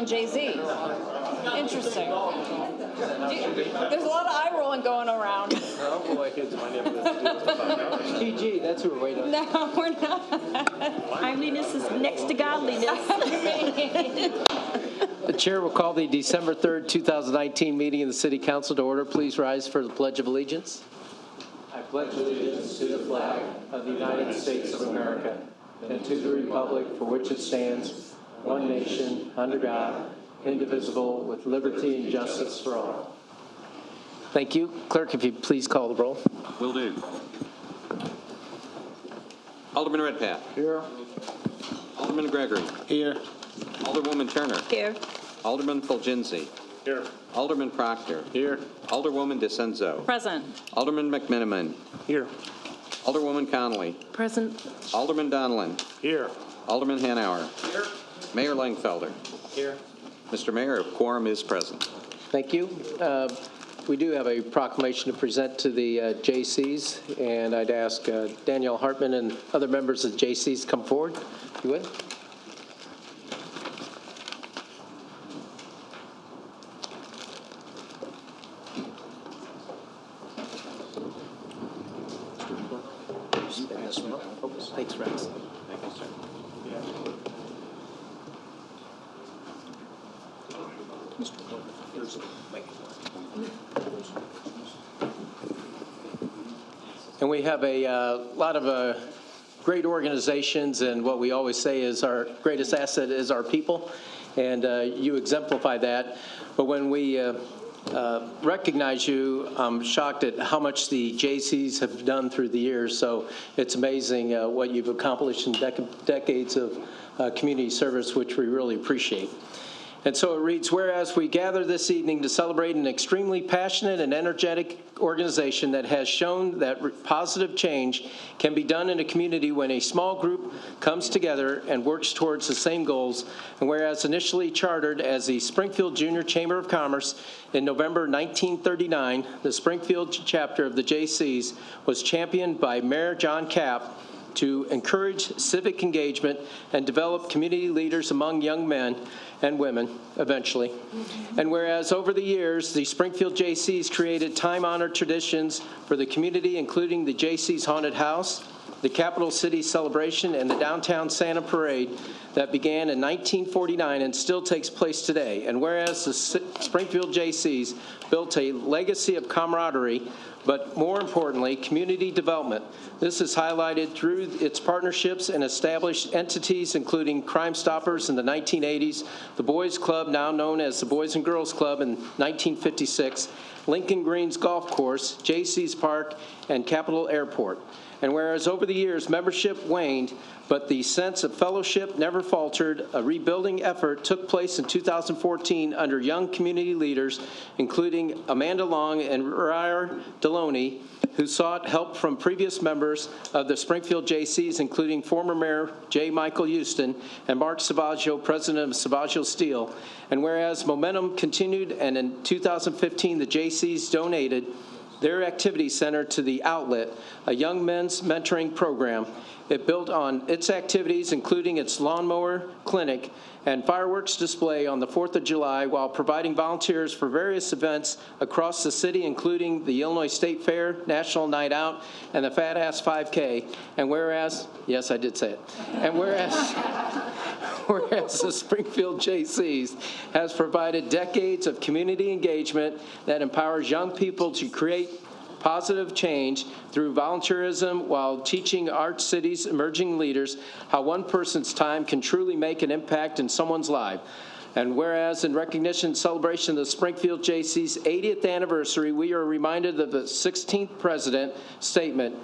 on Jay-Z. Interesting. There's a lot of eye rolling going around. Oh boy, here's my name. PG, that's who we're waiting on. No, we're not. Timeliness is next to godliness. The chair will call the December 3rd, 2019 meeting of the City Council to order. Please rise for the Pledge of Allegiance. I pledge allegiance to the flag of the United States of America and to the republic for which it stands, one nation, under God, indivisible, with liberty and justice for all. Thank you. Clerk, if you please call the roll. Will do. Alderman Redpath. Here. Alderman Gregory. Here. Alderwoman Turner. Here. Alderman Fulgenzi. Here. Alderman Proctor. Here. Alderwoman DeCenzo. Present. Alderman McMiniman. Here. Alderwoman Connolly. Present. Alderman Donlin. Here. Alderman Hanauer. Here. Mayor Langfelder. Here. Mr. Mayor, a quorum is present. Thank you. We do have a proclamation to present to the JCs, and I'd ask Danielle Hartman and other members of the JCs to come forward, if you would. Thanks, Rex. Thank you, sir. And we have a lot of great organizations, and what we always say is our greatest asset is our people, and you exemplify that. But when we recognize you, I'm shocked at how much the JCs have done through the years, so it's amazing what you've accomplished in decades of community service, which we really appreciate. And so it reads, whereas we gather this evening to celebrate an extremely passionate and energetic organization that has shown that positive change can be done in a community when a small group comes together and works towards the same goals, and whereas initially chartered as the Springfield Junior Chamber of Commerce in November 1939, the Springfield chapter of the JCs was championed by Mayor John Capp to encourage civic engagement and develop community leaders among young men and women, eventually. And whereas over the years, the Springfield JCs created time-honored traditions for the community, including the JC's Haunted House, the Capital City Celebration, and the Downtown Santa Parade that began in 1949 and still takes place today. And whereas the Springfield JCs built a legacy of camaraderie, but more importantly, community development. This is highlighted through its partnerships and established entities, including Crime Stoppers in the 1980s, the Boys Club, now known as the Boys and Girls Club, in 1956, Lincoln Greens Golf Course, JC's Park, and Capitol Airport. And whereas over the years membership waned, but the sense of fellowship never faltered, a rebuilding effort took place in 2014 under young community leaders, including Amanda Long and Ryer Deloney, who sought help from previous members of the Springfield JCs, including former Mayor J. Michael Houston and Mark Savaggio, president of Savaggio Steel. And whereas momentum continued, and in 2015 the JCs donated their activity center to the Outlet, a young men's mentoring program. It built on its activities, including its lawnmower clinic and fireworks display on the 4th of July, while providing volunteers for various events across the city, including the Illinois State Fair, National Night Out, and the Fat Ass 5K. And whereas, yes, I did say it, and whereas the Springfield JCs has provided decades of community engagement that empowers young people to create positive change through volunteerism while teaching our city's emerging leaders how one person's time can truly make an impact in someone's life. And whereas in recognition and celebration of the Springfield JC's 80th anniversary, we are reminded of the 16th president statement,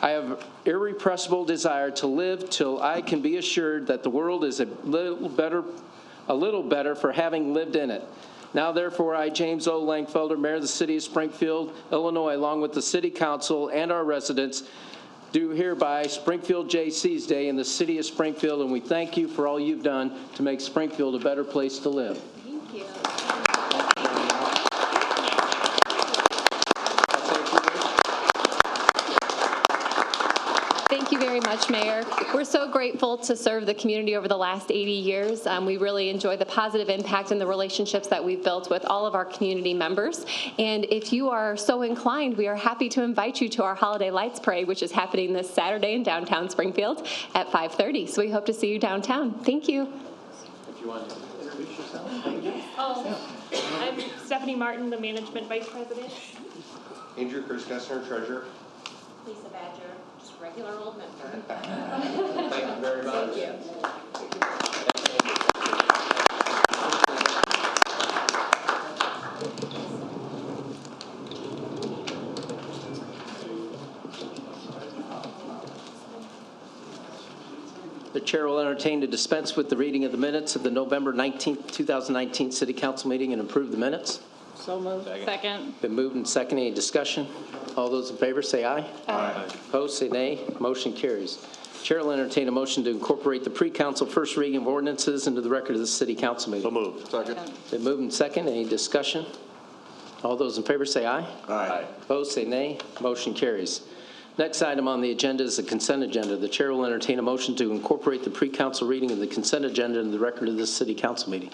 I have irrepressible desire to live till I can be assured that the world is a little better for having lived in it. Now, therefore, I, James O. Langfelder, Mayor of the City of Springfield, Illinois, along with the City Council and our residents, do hereby Springfield JC's Day in the City of Springfield, and we thank you for all you've done to make Springfield a better place to live. Thank you. Thank you very much, Mayor. We're so grateful to serve the community over the last 80 years. We really enjoy the positive impact and the relationships that we've built with all of our community members. And if you are so inclined, we are happy to invite you to our Holiday Lights Parade, which is happening this Saturday in downtown Springfield at 5:30. So we hope to see you downtown. Thank you. If you want to introduce yourself. I'm Stephanie Martin, the Management Vice President. Andrew Kirschkessner, Treasurer. Lisa Badger, just regular old member. Thank you very much. Thank you. The chair will entertain to dispense with the reading of the minutes of the November 19th, 2019 City Council meeting and approve the minutes. So moved. Second. Been moved and seconded. Any discussion? All those in favor say aye. Aye. Opposed, say nay. Motion carries. Chair will entertain a motion to incorporate the pre-council first reading of ordinances into the record of the City Council meeting. So moved. Second. Been moved and seconded. Any discussion? All those in favor say aye. Aye. Opposed, say nay. Motion carries. Next item on the agenda is the consent agenda. The chair will entertain a motion to incorporate the pre-council reading of the consent agenda into the record of this City Council meeting.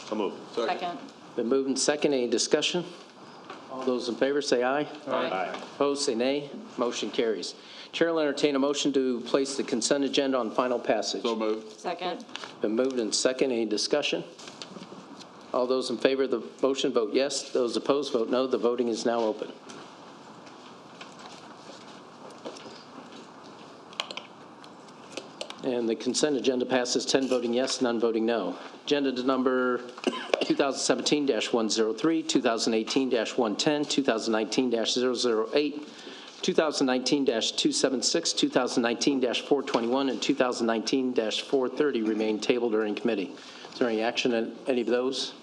So moved. Second. Been moved and seconded. Any discussion? All those in favor say aye. Aye. Opposed, say nay. Motion carries. Chair will entertain a motion to place the consent agenda on final passage. So moved. Second. Been moved and seconded. Any discussion? All those in favor of the motion vote yes. Those opposed vote no. The voting is now open. And the consent agenda passes 10 voting yes, none voting no. Agenda number 2017-103, 2018-110, 2019-008, 2019-276, 2019-421, and 2019-430 remain tabled or in committee. Is there any action on any of those?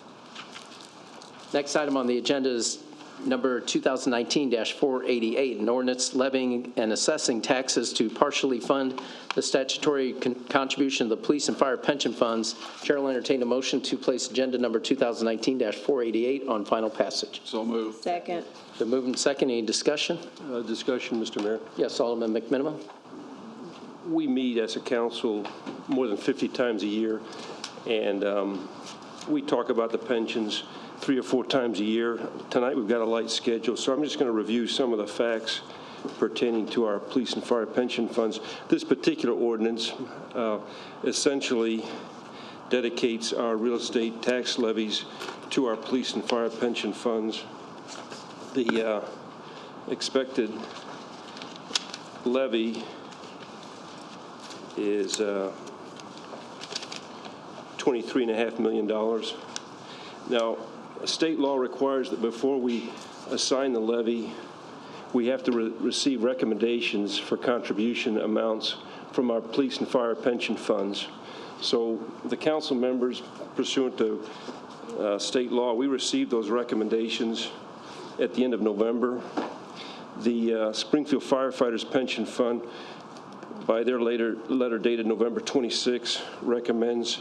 Next item on the agenda is number 2019-488, an ordinance levying and assessing taxes to partially fund the statutory contribution of the police and fire pension funds. Chair will entertain a motion to place agenda number 2019-488 on final passage. So moved. Second. Been moved and seconded. Any discussion? Discussion, Mr. Mayor. Yes, Alderman McMiniman. We meet as a council more than 50 times a year, and we talk about the pensions 3 or 4 times a year. Tonight we've got a light schedule, so I'm just going to review some of the facts pertaining to our police and fire pension funds. This particular ordinance essentially dedicates our real estate tax levies to our police and fire pension funds. The expected levy is $23.5 million. Now, state law requires that before we assign the levy, we have to receive recommendations for contribution amounts from our police and fire pension funds. So the council members, pursuant to state law, we received those recommendations at the end of November. The Springfield Firefighters Pension Fund, by their letter dated November 26, recommends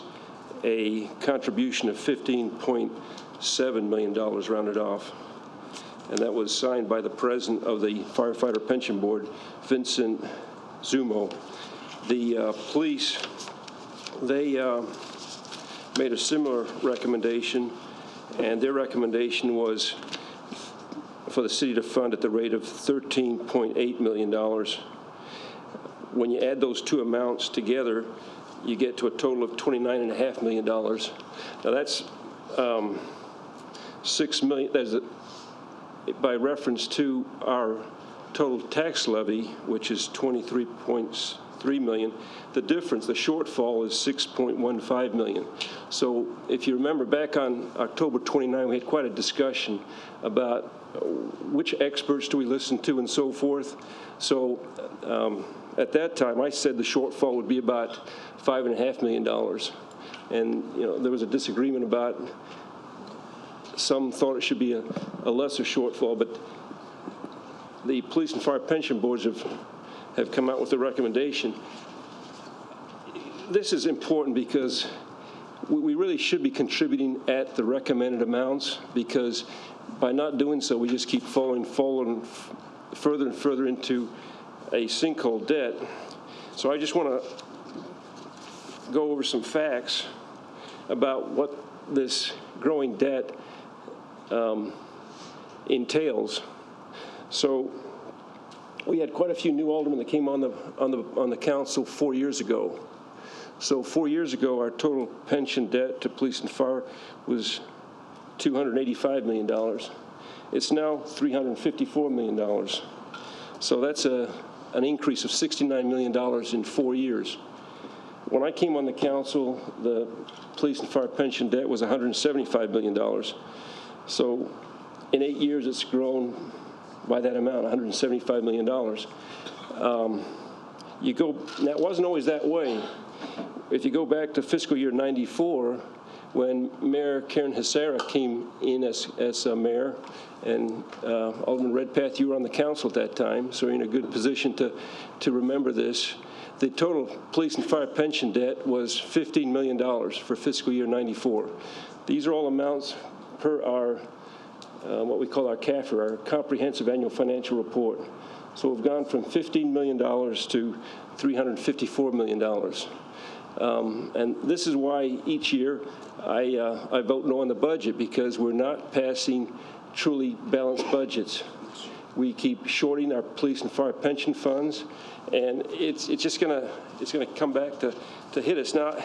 a contribution of $15.7 million rounded off. And that was signed by the president of the Firefighter Pension Board, Vincent Zumo. The police, they made a similar recommendation, and their recommendation was for the city to fund at the rate of $13.8 million. When you add those two amounts together, you get to a total of $29.5 million. Now that's $6 million. By reference to our total tax levy, which is $23.3 million. The difference, the shortfall, is $6.15 million. So if you remember, back on October 29, we had quite a discussion about which experts do we listen to and so forth. So at that time, I said the shortfall would be about $5.5 million. And, there was a disagreement about, some thought it should be a lesser shortfall, but the police and fire pension boards have come out with a recommendation. This is important because we really should be contributing at the recommended amounts, because by not doing so, we just keep falling further and further into a sinkhole debt. So I just want to go over some facts about what this growing debt entails. So we had quite a few new aldermen that came on the council 4 years ago. So 4 years ago, our total pension debt to police and fire was $285 million. It's now $354 million. So that's an increase of $69 million in 4 years. When I came on the council, the police and fire pension debt was $175 million. So in 8 years, it's grown by that amount, $175 million. That wasn't always that way. If you go back to fiscal year '94, when Mayor Karen Hesera came in as mayor, and Alderman Redpath, you were on the council at that time, so you're in a good position to remember this. The total police and fire pension debt was $15 million for fiscal year '94. These are all amounts per our what we call our CAFR, our Comprehensive Annual Financial Report. So we've gone from $15 million to $354 million. And this is why each year I vote no on the budget, because we're not passing truly balanced budgets. We keep shorting our police and fire pension funds, and it's gonna come back to hit us. Now,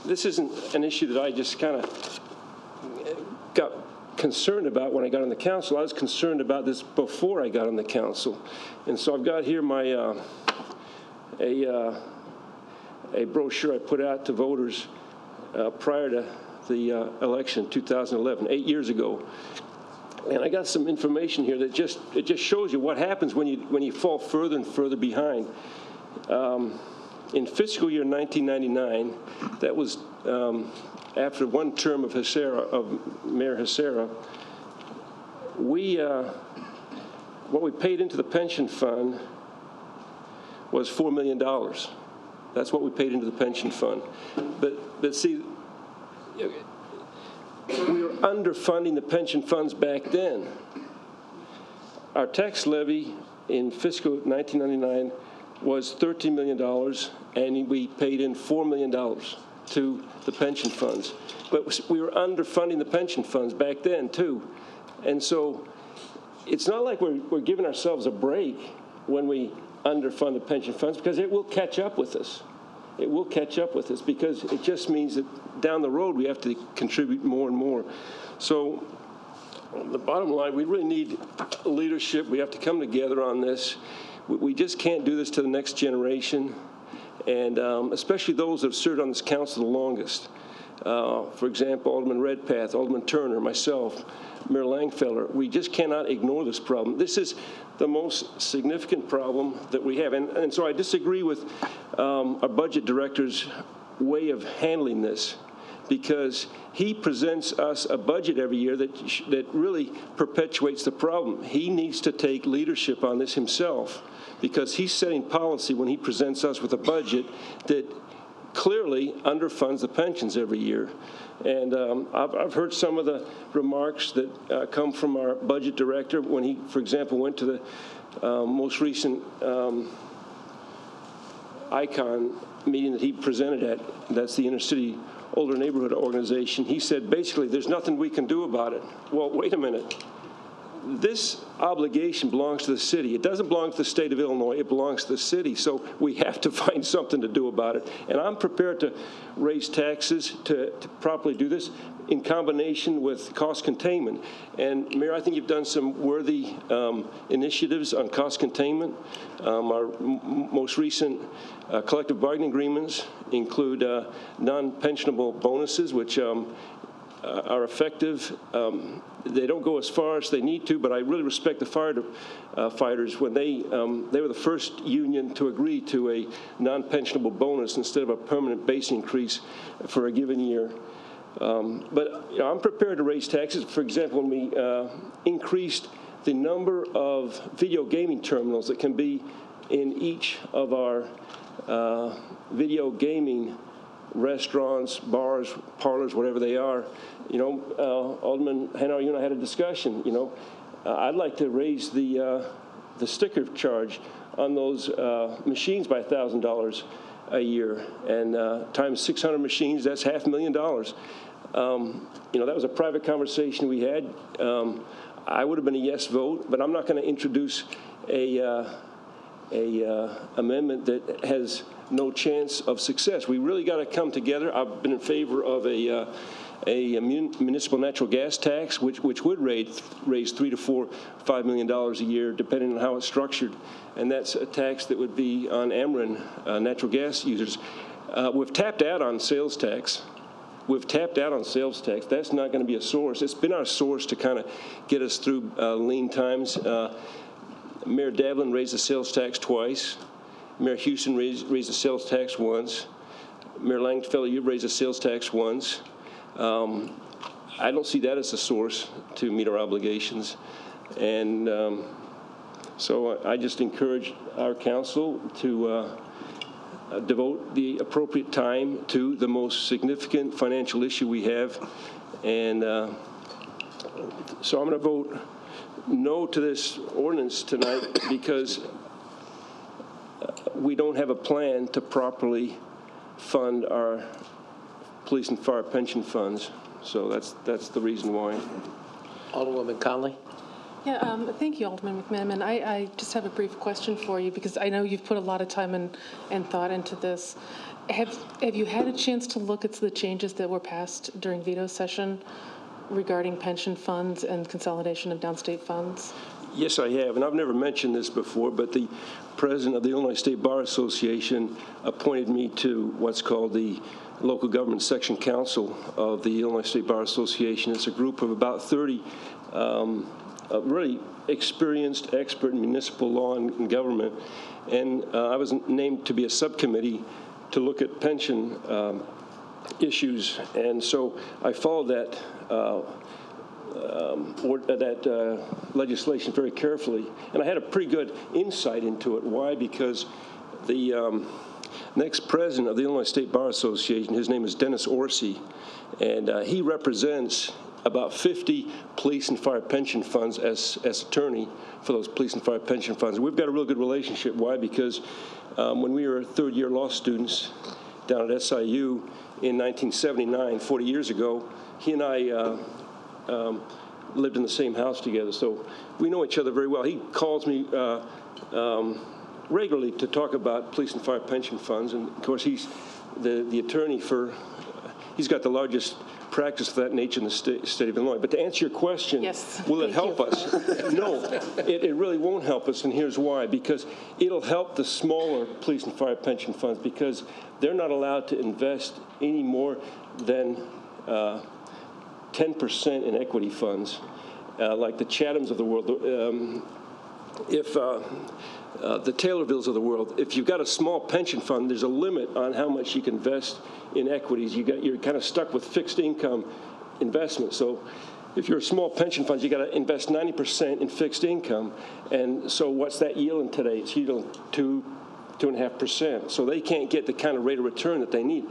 this isn't an issue that I just kind of got concerned about when I got on the council. I was concerned about this before I got on the council, and so I've got here my a brochure I put out to voters prior to the election in 2011, 8 years ago. And I got some information here that just shows you what happens when you fall further and further behind. In fiscal year 1999, that was after one term of Mayor Hesera, what we paid into the pension fund was $4 million. That's what we paid into the pension fund. But see, we were underfunding the pension funds back then. Our tax levy in fiscal 1999 was $13 million, and we paid in $4 million to the pension funds. But we were underfunding the pension funds back then, too. And so it's not like we're giving ourselves a break when we underfund the pension funds, because it will catch up with us. It will catch up with us, because it just means that down the road we have to contribute more and more. So the bottom line, we really need leadership. We have to come together on this. We just can't do this to the next generation, and especially those that have served on this council the longest. For example, Alderman Redpath, Alderman Turner, myself, Mayor Langfelder. We just cannot ignore this problem. This is the most significant problem that we have. And so I disagree with our budget director's way of handling this, because he presents us a budget every year that really perpetuates the problem. He needs to take leadership on this himself, because he's setting policy when he presents us with a budget that clearly underfunds the pensions every year. And I've heard some of the remarks that come from our budget director when he, for example, went to the most recent ICON meeting that he presented at. That's the Inner City Older Neighborhood Organization. He said, basically, there's nothing we can do about it. Well, wait a minute. This obligation belongs to the city. It doesn't belong to the state of Illinois. It belongs to the city. So we have to find something to do about it. And I'm prepared to raise taxes to properly do this in combination with cost containment. And Mayor, I think you've done some worthy initiatives on cost containment. Our most recent collective bargaining agreements include non-pensionable bonuses, which are effective. They don't go as far as they need to, but I really respect the firefighters when they were the first union to agree to a non-pensionable bonus instead of a permanent base increase for a given year. But I'm prepared to raise taxes. For example, when we increased the number of video gaming terminals that can be in each of our video gaming restaurants, bars, parlors, whatever they are. Alderman Hanauer, you and I had a discussion. I'd like to raise the sticker charge on those machines by $1,000 a year, and times 600 machines, that's $500,000. You know, that was a private conversation we had. I would have been a yes vote, but I'm not going to introduce a amendment that has no chance of success. We really got to come together. I've been in favor of a municipal natural gas tax, which would raise $3 to $5 million a year, depending on how it's structured. And that's a tax that would be on Ameren natural gas users. We've tapped out on sales tax. That's not going to be a source. It's been our source to kind of get us through lean times. Mayor Davlin raised the sales tax twice. Mayor Houston raised the sales tax once. Mayor Langfelder, you've raised the sales tax once. I don't see that as a source to meet our obligations. And so I just encourage our council to devote the appropriate time to the most significant financial issue we have. And so I'm going to vote no to this ordinance tonight because we don't have a plan to properly fund our police and fire pension funds. So that's the reason why. Alderwoman Conley. Yeah, thank you, Alderman McMenamin. I just have a brief question for you because I know you've put a lot of time and thought into this. Have you had a chance to look at the changes that were passed during veto session regarding pension funds and consolidation of downstate funds? Yes, I have, and I've never mentioned this before, but the president of the Illinois State Bar Association appointed me to what's called the Local Government Section Council of the Illinois State Bar Association. It's a group of about 30 really experienced expert in municipal law and government, and I was named to be a subcommittee to look at pension issues, and so I followed that legislation very carefully, and I had a pretty good insight into it. Why? Because the next president of the Illinois State Bar Association, his name is Dennis Orsi, and he represents about 50 police and fire pension funds as attorney for those police and fire pension funds. We've got a real good relationship. Why? Because when we were third-year law students down at SIU in 1979, 40 years ago, he and I lived in the same house together, so we know each other very well. He calls me regularly to talk about police and fire pension funds, and of course he's the attorney for, he's got the largest practice of that nature in the state of Illinois. But to answer your question, yes, will it help us? No, it really won't help us, and here's why. Because it'll help the smaller police and fire pension funds because they're not allowed to invest any more than 10% in equity funds, like the Chathams of the world. If the Taylorvilles of the world, if you've got a small pension fund, there's a limit on how much you can invest in equities. You're kind of stuck with fixed income investment. So if you're a small pension fund, you got to invest 90% in fixed income. And so what's that yielding today? It's yielding 2.5%. So they can't get the kind of rate of return that they need.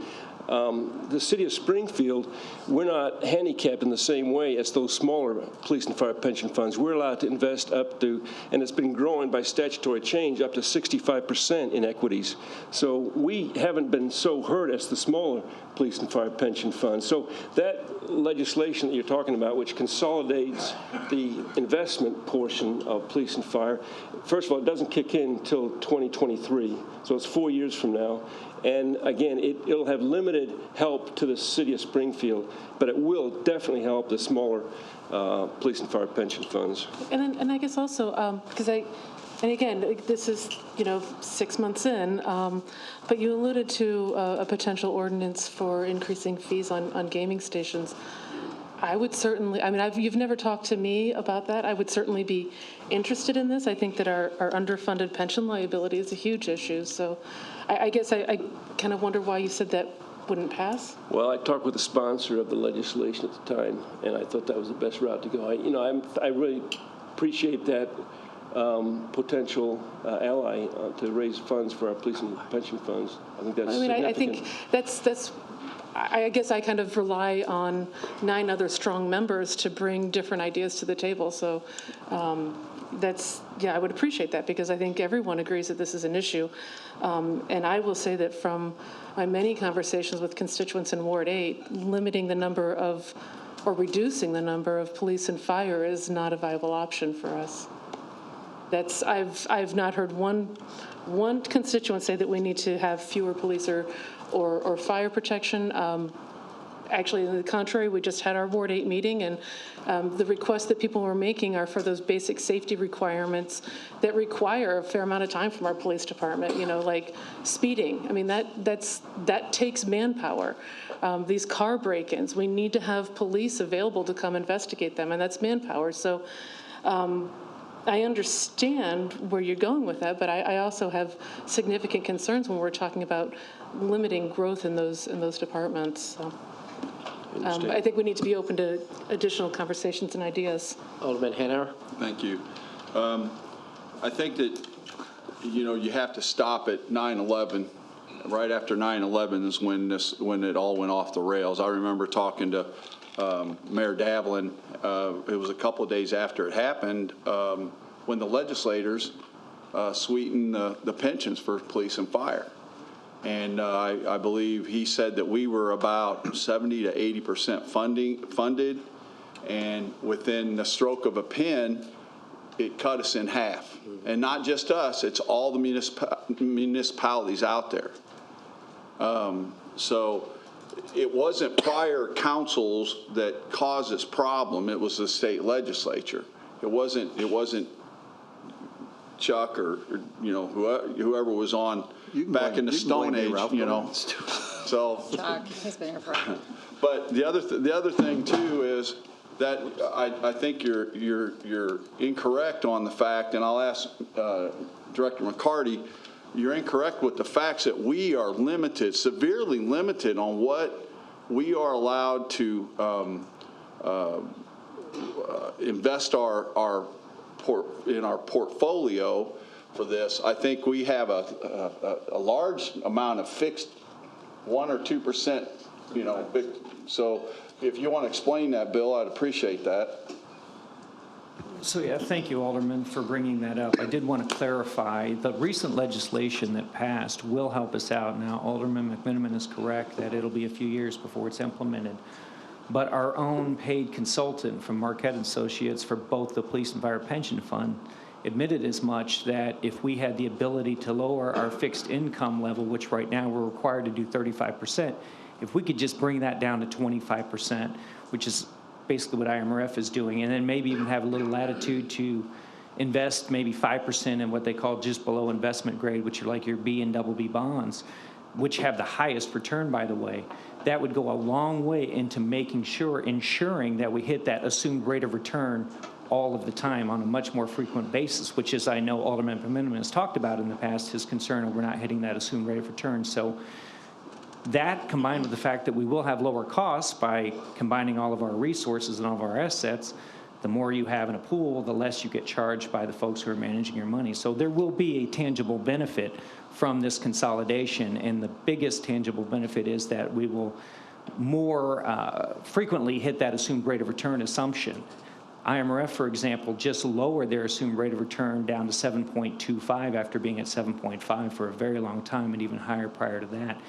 The city of Springfield, we're not handicapped in the same way as those smaller police and fire pension funds. We're allowed to invest up to, and it's been growing by statutory change, up to 65% in equities. So we haven't been so hurt as the smaller police and fire pension funds. So that legislation that you're talking about, which consolidates the investment portion of police and fire, first of all, it doesn't kick in until 2023. So it's 4 years from now. And again, it'll have limited help to the city of Springfield, but it will definitely help the smaller police and fire pension funds. And I guess also, because and again, this is, 6 months in, but you alluded to a potential ordinance for increasing fees on gaming stations. I would certainly, you've never talked to me about that. I would certainly be interested in this. I think that our underfunded pension liability is a huge issue. So I guess I kind of wonder why you said that wouldn't pass. Well, I talked with the sponsor of the legislation at the time, and I thought that was the best route to go. I really appreciate that potential ally to raise funds for our police and pension funds. I think that's significant. I think that's. I guess I kind of rely on 9 other strong members to bring different ideas to the table. So yeah, I would appreciate that, because I think everyone agrees that this is an issue. And I will say that from my many conversations with constituents in Ward 8, limiting the number of, or reducing the number of police and fire is not a viable option for us. I've not heard one constituent say that we need to have fewer police or fire protection. Actually, on the contrary, we just had our Ward 8 meeting, and the requests that people were making are for those basic safety requirements that require a fair amount of time from our police department, like speeding. I mean, that takes manpower. These car break-ins, we need to have police available to come investigate them, and that's manpower. So I understand where you're going with that, but I also have significant concerns when we're talking about limiting growth in those departments. So. I think we need to be open to additional conversations and ideas. Alderman Hanauer. Thank you. I think that, you have to stop at 9/11. Right after 9/11 is when it all went off the rails. I remember talking to Mayor Davlin. It was a couple of days after it happened when the legislators sweetened the pensions for police and fire. And I believe he said that we were about 70 to 80% funded, and within the stroke of a pen, it cut us in half. And not just us, it's all the municipalities out there. So it wasn't prior councils that caused this problem, it was the state legislature. It wasn't Chuck or whoever was on back in the Stone Age, So, Chuck, he's been here forever. but the other thing too is that I think you're incorrect on the fact, and I'll ask Director McCarty. You're incorrect with the facts that we are limited, severely limited, on what we are allowed to invest in our portfolio for this. I think we have a large amount of fixed 1 or 2%, so if you want to explain that, Bill, I'd appreciate that. So, yeah, thank you, Alderman, for bringing that up. I did want to clarify the recent legislation that passed will help us out. Now, Alderman McMiniman is correct that it'll be a few years before it's implemented. But our own paid consultant from Marquette Associates for both the Police and Fire Pension Fund admitted as much, that if we had the ability to lower our fixed income level, which right now we're required to do 35%, if we could just bring that down to 25%, which is basically what IMRF is doing, and then maybe even have a little latitude to invest maybe 5% in what they call just below investment grade, which are like your B and BB bonds, which have the highest return, by the way, that would go a long way into ensuring that we hit that assumed rate of return all of the time on a much more frequent basis, which is, I know Alderman McMiniman has talked about in the past, his concern over not hitting that assumed rate of return. So that, combined with the fact that we will have lower costs by combining all of our resources and all of our assets, the more you have in a pool, the less you get charged by the folks who are managing your money. So there will be a tangible benefit from this consolidation, and the biggest tangible benefit is that we will more frequently hit that assumed rate of return assumption. IMRF, for example, just lowered their assumed rate of return down to 7.25 after being at 7.5 for a very long time, and even higher prior to that.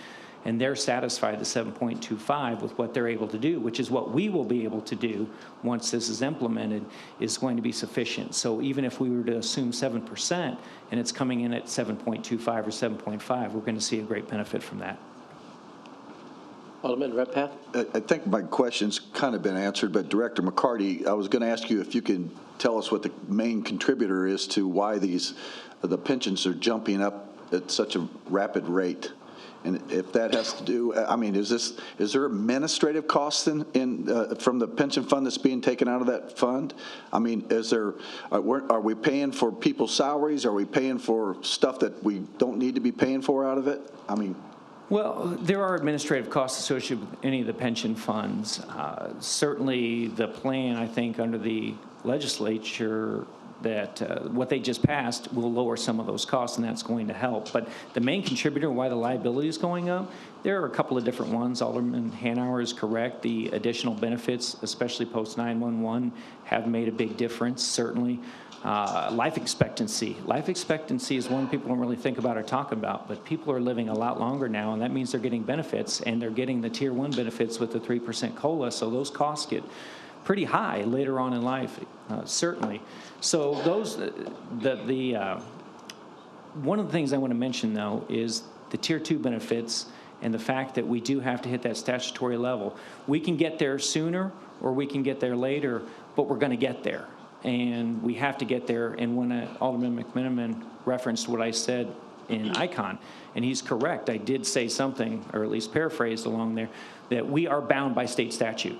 And they're satisfied at 7.25 with what they're able to do, which is what we will be able to do once this is implemented, is going to be sufficient. So even if we were to assume 7% and it's coming in at 7.25 or 7.5, we're going to see a great benefit from that. Alderman Redpath. I think my question's kind of been answered, but Director McCarty, I was going to ask you if you can tell us what the main contributor is to why the pensions are jumping up at such a rapid rate. And if that has to do, I mean, is there administrative costs from the pension fund that's being taken out of that fund? I mean, are we paying for people's salaries? Are we paying for stuff that we don't need to be paying for out of it? I mean. Well, there are administrative costs associated with any of the pension funds. Certainly the plan, I think, under the legislature what they just passed will lower some of those costs, and that's going to help. But the main contributor why the liability is going up, there are a couple of different ones. Alderman Hanauer is correct. The additional benefits, especially post 911, have made a big difference, certainly. Life expectancy. Life expectancy is one people don't really think about or talk about, but people are living a lot longer now, and that means they're getting benefits, and they're getting the Tier 1 benefits with the 3% COLA, so those costs get pretty high later on in life, certainly. So those, one of the things I want to mention, though, is the Tier 2 benefits and the fact that we do have to hit that statutory level. We can get there sooner or we can get there later, but we're going to get there. And we have to get there. And when Alderman McMenamin referenced what I said in ICON, and he's correct, I did say something, or at least paraphrased along there, that we are bound by state statute.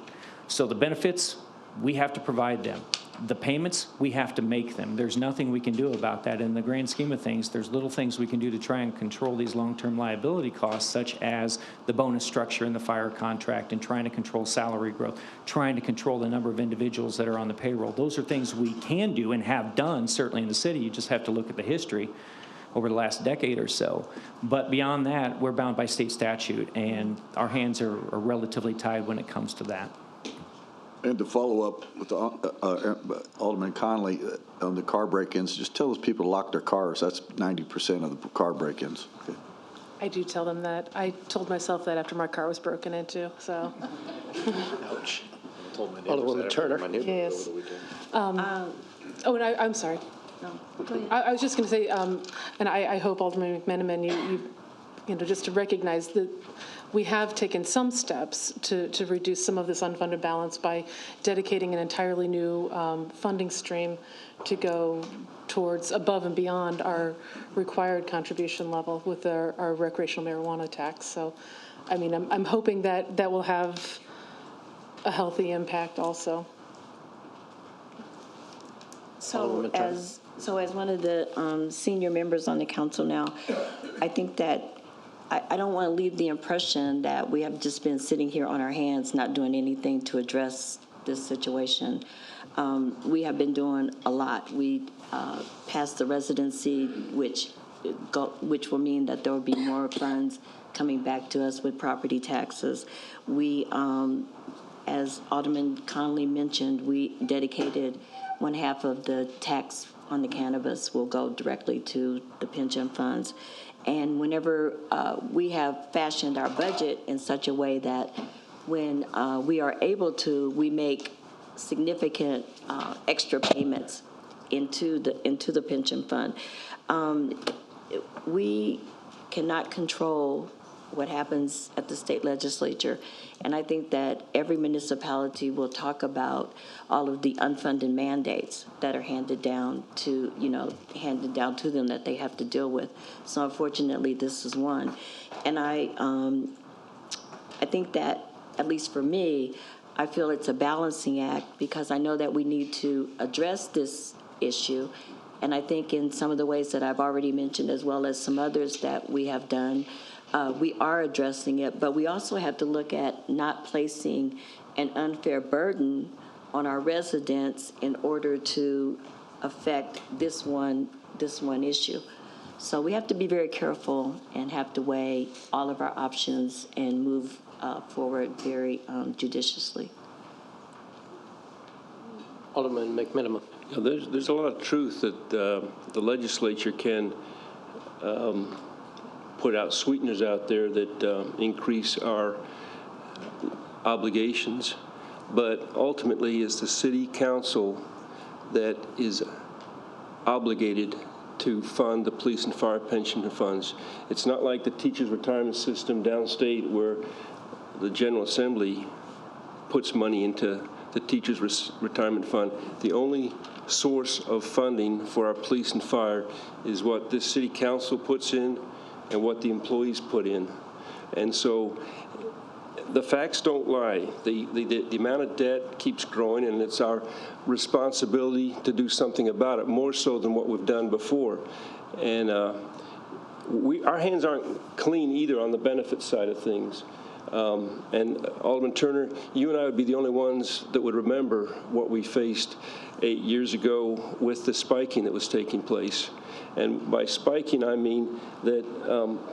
So the benefits, we have to provide them. The payments, we have to make them. There's nothing we can do about that. In the grand scheme of things, there's little things we can do to try and control these long-term liability costs, such as the bonus structure in the fire contract and trying to control salary growth, trying to control the number of individuals that are on the payroll. Those are things we can do and have done, certainly in the city. You just have to look at the history over the last decade or so. But beyond that, we're bound by state statute, and our hands are relatively tied when it comes to that. And to follow up with Alderman Conley on the car break-ins, just tell those people to lock their cars. That's 90% of the car break-ins. Okay. I do tell them that. I told myself that after my car was broken into, so. Ouch. I told my neighbors Turner. Yes. And I'm sorry. No, go ahead. I was just going to say, and I hope, Alderman McMenamin, you know, just to recognize that we have taken some steps to reduce some of this unfunded balance by dedicating an entirely new funding stream to go towards above and beyond our required contribution level with our recreational marijuana tax. So, I mean, I'm hoping that will have a healthy impact also. So as one of the senior members on the council now, I think that I don't want to leave the impression that we have just been sitting here on our hands, not doing anything to address this situation. We have been doing a lot. We passed the residency, which will mean that there will be more funds coming back to us with property taxes. We, as Alderman Conley mentioned, we dedicated 1/2 of the tax on the cannabis will go directly to the pension funds. And whenever we have fashioned our budget in such a way that when we are able to, we make significant extra payments into the pension fund. We cannot control what happens at the state legislature. And I think that every municipality will talk about all of the unfunded mandates that are handed down to them that they have to deal with. So unfortunately, this is one. And I think that, at least for me, I feel it's a balancing act because I know that we need to address this issue. And I think in some of the ways that I've already mentioned, as well as some others that we have done, we are addressing it, but we also have to look at not placing an unfair burden on our residents in order to affect this one issue. So we have to be very careful and have to weigh all of our options and move forward very judiciously. Alderman McMenamin. Yeah, there's a lot of truth that the legislature can put out sweeteners out there that increase our obligations, but ultimately it's the city council that is obligated to fund the police and fire pension funds. It's not like the teachers' retirement system downstate where the General Assembly puts money into the teachers' retirement fund. The only source of funding for our police and fire is what this city council puts in and what the employees put in. And so the facts don't lie. The amount of debt keeps growing, and it's our responsibility to do something about it, more so than what we've done before. And our hands aren't clean either on the benefit side of things. And Alderman Turner, you and I would be the only ones that would remember what we faced 8 years ago with the spiking that was taking place. And by spiking, I mean that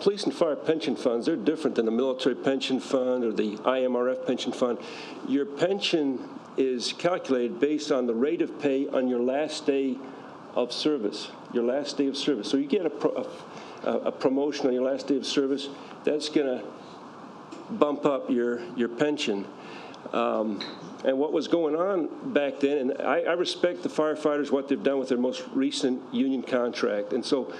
police and fire pension funds, they're different than the military pension fund or the IMRF pension fund. Your pension is calculated based on the rate of pay on your last day of service, your last day of service. So you get a promotion on your last day of service, that's going to bump up your pension. And what was going on back then, and I respect the firefighters, what they've done with their most recent union contract. And so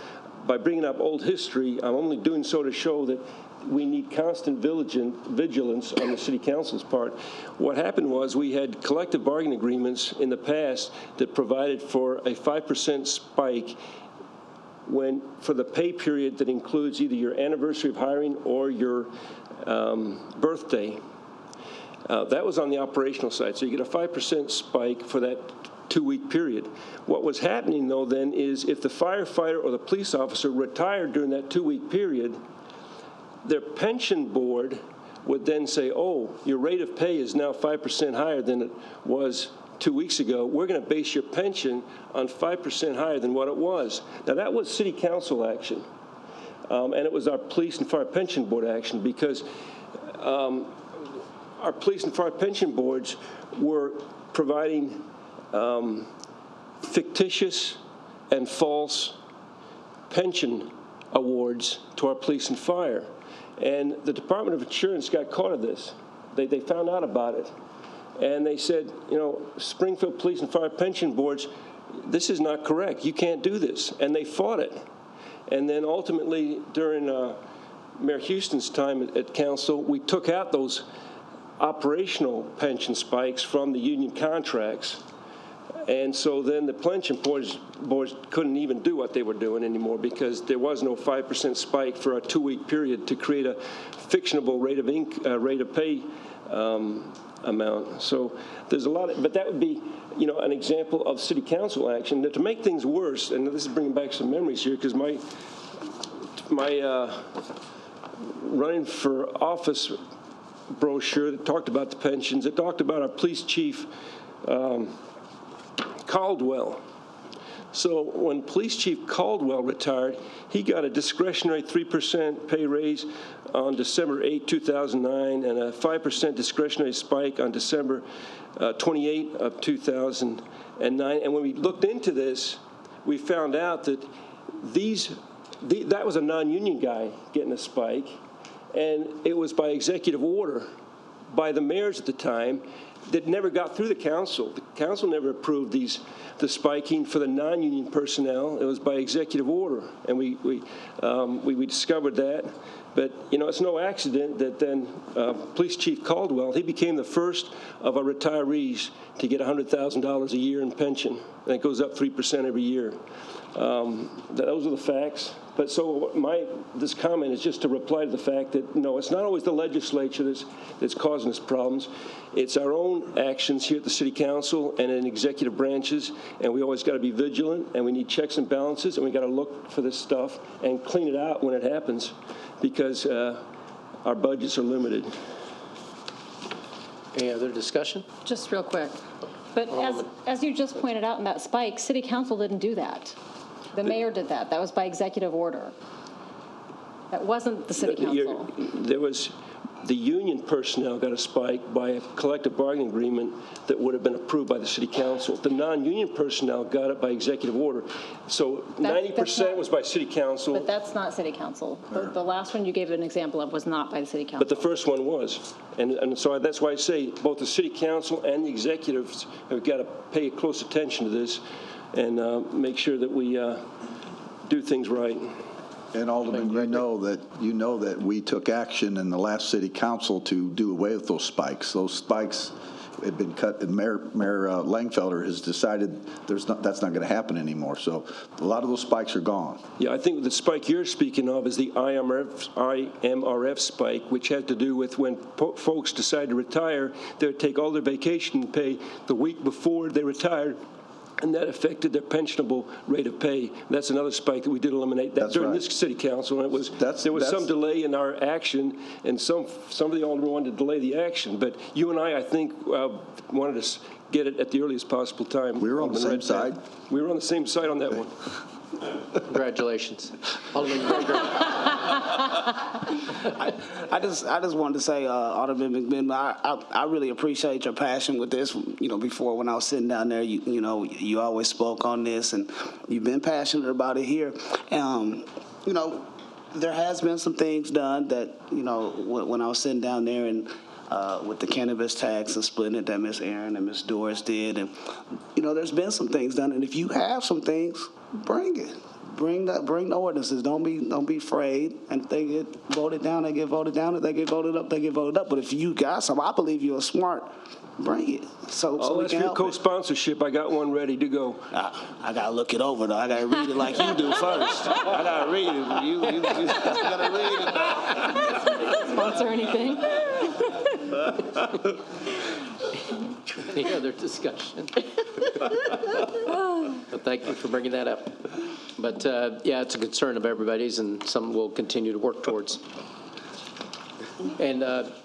by bringing up old history, I'm only doing so to show that we need constant vigilance on the city council's part. What happened was we had collective bargaining agreements in the past that provided for a 5% spike for the pay period that includes either your anniversary of hiring or your birthday. That was on the operational side. So you get a 5% spike for that 2-week period. What was happening, though, then is if the firefighter or the police officer retired during that 2-week period, their pension board would then say, oh, your rate of pay is now 5% higher than it was 2 weeks ago. We're going to base your pension on 5% higher than what it was. Now, that was city council action, and it was our police and fire pension board action because our police and fire pension boards were providing fictitious and false pension awards to our police and fire. And the Department of Insurance got caught of this. They found out about it. And they said, you know, Springfield Police and Fire Pension Boards, this is not correct. You can't do this. And they fought it. And then ultimately, during Mayor Houston's time at council, we took out those operational pension spikes from the union contracts. And so then the pension boards couldn't even do what they were doing anymore because there was no 5% spike for a 2-week period to create a fictionable rate of pay amount. So there's a lot of, but that would be, you know, an example of city council action. Now, to make things worse, and this is bringing back some memories here because my running for office brochure that talked about the pensions, it talked about our police chief Caldwell. So when Police Chief Caldwell retired, he got a discretionary 3% pay raise on December 8, 2009, and a 5% discretionary spike on December 28 of 2009. And when we looked into this, we found out that that was a non-union guy getting a spike, and it was by executive order by the mayors at the time that never got through the council. The council never approved the spiking for the non-union personnel. It was by executive order, and we discovered that. But, you know, it's no accident that then Police Chief Caldwell, he became the first of our retirees to get $100,000 a year in pension, and it goes up 3% every year. Those are the facts. But so this comment is just to reply to the fact that, no, it's not always the legislature that's causing us problems. It's our own actions here at the city council and in executive branches, and we always got to be vigilant, and we need checks and balances, and we got to look for this stuff and clean it out when it happens because our budgets are limited. Any other discussion? Just real quick. But as you just pointed out in that spike, city council didn't do that. The mayor did that. That was by executive order. That wasn't the city council. There was the union personnel got a spike by a collective bargaining agreement that would have been approved by the city council. The non-union personnel got it by executive order. So 90% was by city council. But that's not city council. The last one you gave an example of was not by the city council. But the first one was. And so that's why I say both the city council and the executives have got to pay close attention to this and make sure that we do things right. And Alderman, you know that we took action in the last city council to do away with those spikes. Those spikes had been cut, and Mayor Langfelder has decided that's not going to happen anymore. So a lot of those spikes are gone. Yeah, I think the spike you're speaking of is the IMRF spike, which had to do with when folks decide to retire, they would take all their vacation pay the week before they retired and that affected their pensionable rate of pay. That's another spike that we did eliminate that That's during right. this city council. And there was some delay in our action, and some of the aldermen wanted to delay the action. But you and I think, wanted to get it at the earliest possible time. We were on the same side. We were on the same side on that one. Congratulations. Alderman Gregor. I just wanted to say, Alderman McMillan, I really appreciate your passion with this. You know, before when I was sitting down there, you always spoke on this, and you've been passionate about it here. You know, there has been some things done that, you know, when I was sitting down there and with the cannabis tax and splitting it that Miss Aaron and Miss Doris did, and you know, there's been some things done. And if you have some things, bring it. Bring the ordinances. Don't be afraid. And if they get voted down, they get voted down. If they get voted up, they get voted up. But if you got some, I believe you're smart. Bring it. So I'll we ask can for your help co-sponsorship. I got one ready to go. I gotta look it over though. I gotta read it like you do first. I gotta read it. You gotta read it. Sponsor anything? Any other discussion? But thank you for bringing that up. But yeah, it's a concern of everybody's and something we'll continue to work towards. And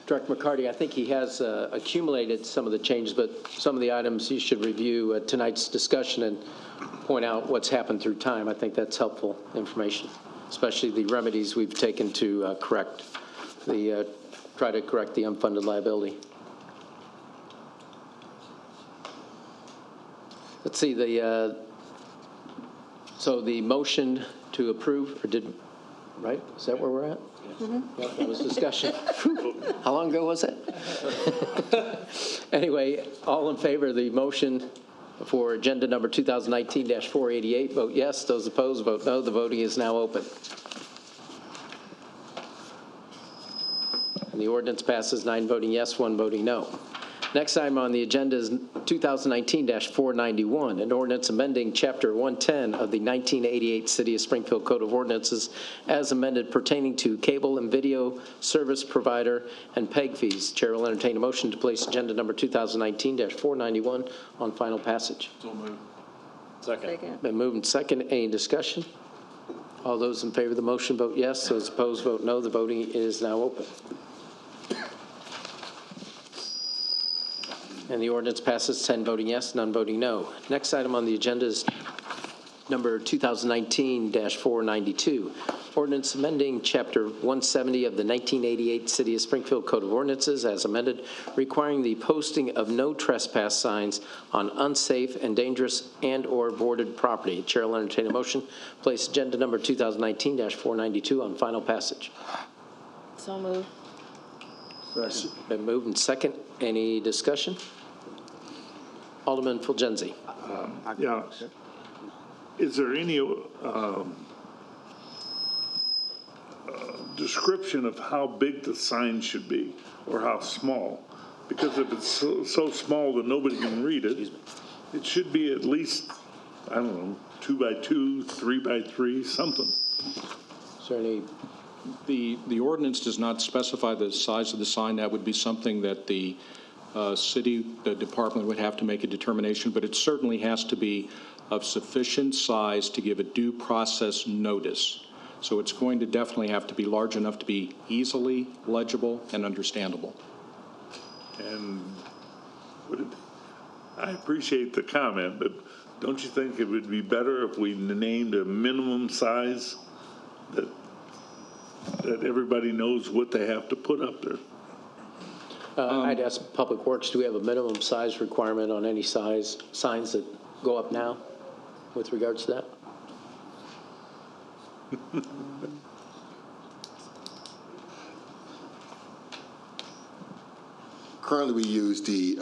Director McCarty, I think he has accumulated some of the changes, but some of the items you should review at tonight's discussion and point out what's happened through time. I think that's helpful information, especially the remedies we've taken to try to correct the unfunded liability. Let's see, so the motion to approve, right? Is that where we're at? Mm-hmm. Yep, that was discussion. How long ago was it? Anyway, all in favor of the motion for agenda number 2019-488, vote yes. Those opposed, vote no. The voting is now open. And the ordinance passes 9 voting yes, 1 voting no. Next item on the agenda is 2019-491, an ordinance amending Chapter 110 of the 1988 City of Springfield Code of Ordinances as amended pertaining to cable and video service provider and PEG fees. Chair will entertain a motion to place agenda number 2019-491 on final passage. So moved. Second. Been moved and second. Any discussion? All those in favor of the motion vote yes. Those opposed vote no. The voting is now open. And the ordinance passes 10 voting yes, none voting no. Next item on the agenda is number 2019-492, ordinance amending Chapter 170 of the 1988 City of Springfield Code of Ordinances as amended, requiring the posting of no trespass signs on unsafe and dangerous and/or boarded property. Chair will entertain a motion. Place agenda number 2019-492 on final passage. So moved. Been moved and second. Any discussion? Alderman Fulgenzi. Yeah. Is there any description of how big the sign should be or how small? Because if it's so small that nobody can read it, it should be at least, I don't know, 2 by 2, 3 by 3, something. Is there any? The ordinance does not specify the size of the sign. That would be something that the the department would have to make a determination, but it certainly has to be of sufficient size to give a due process notice. So it's going to definitely have to be large enough to be easily legible and understandable. And I appreciate the comment, but don't you think it would be better if we named a minimum size that everybody knows what they have to put up there? I'd ask Public Works, do we have a minimum size requirement on any size signs that go up now with regards to that? Currently, we use the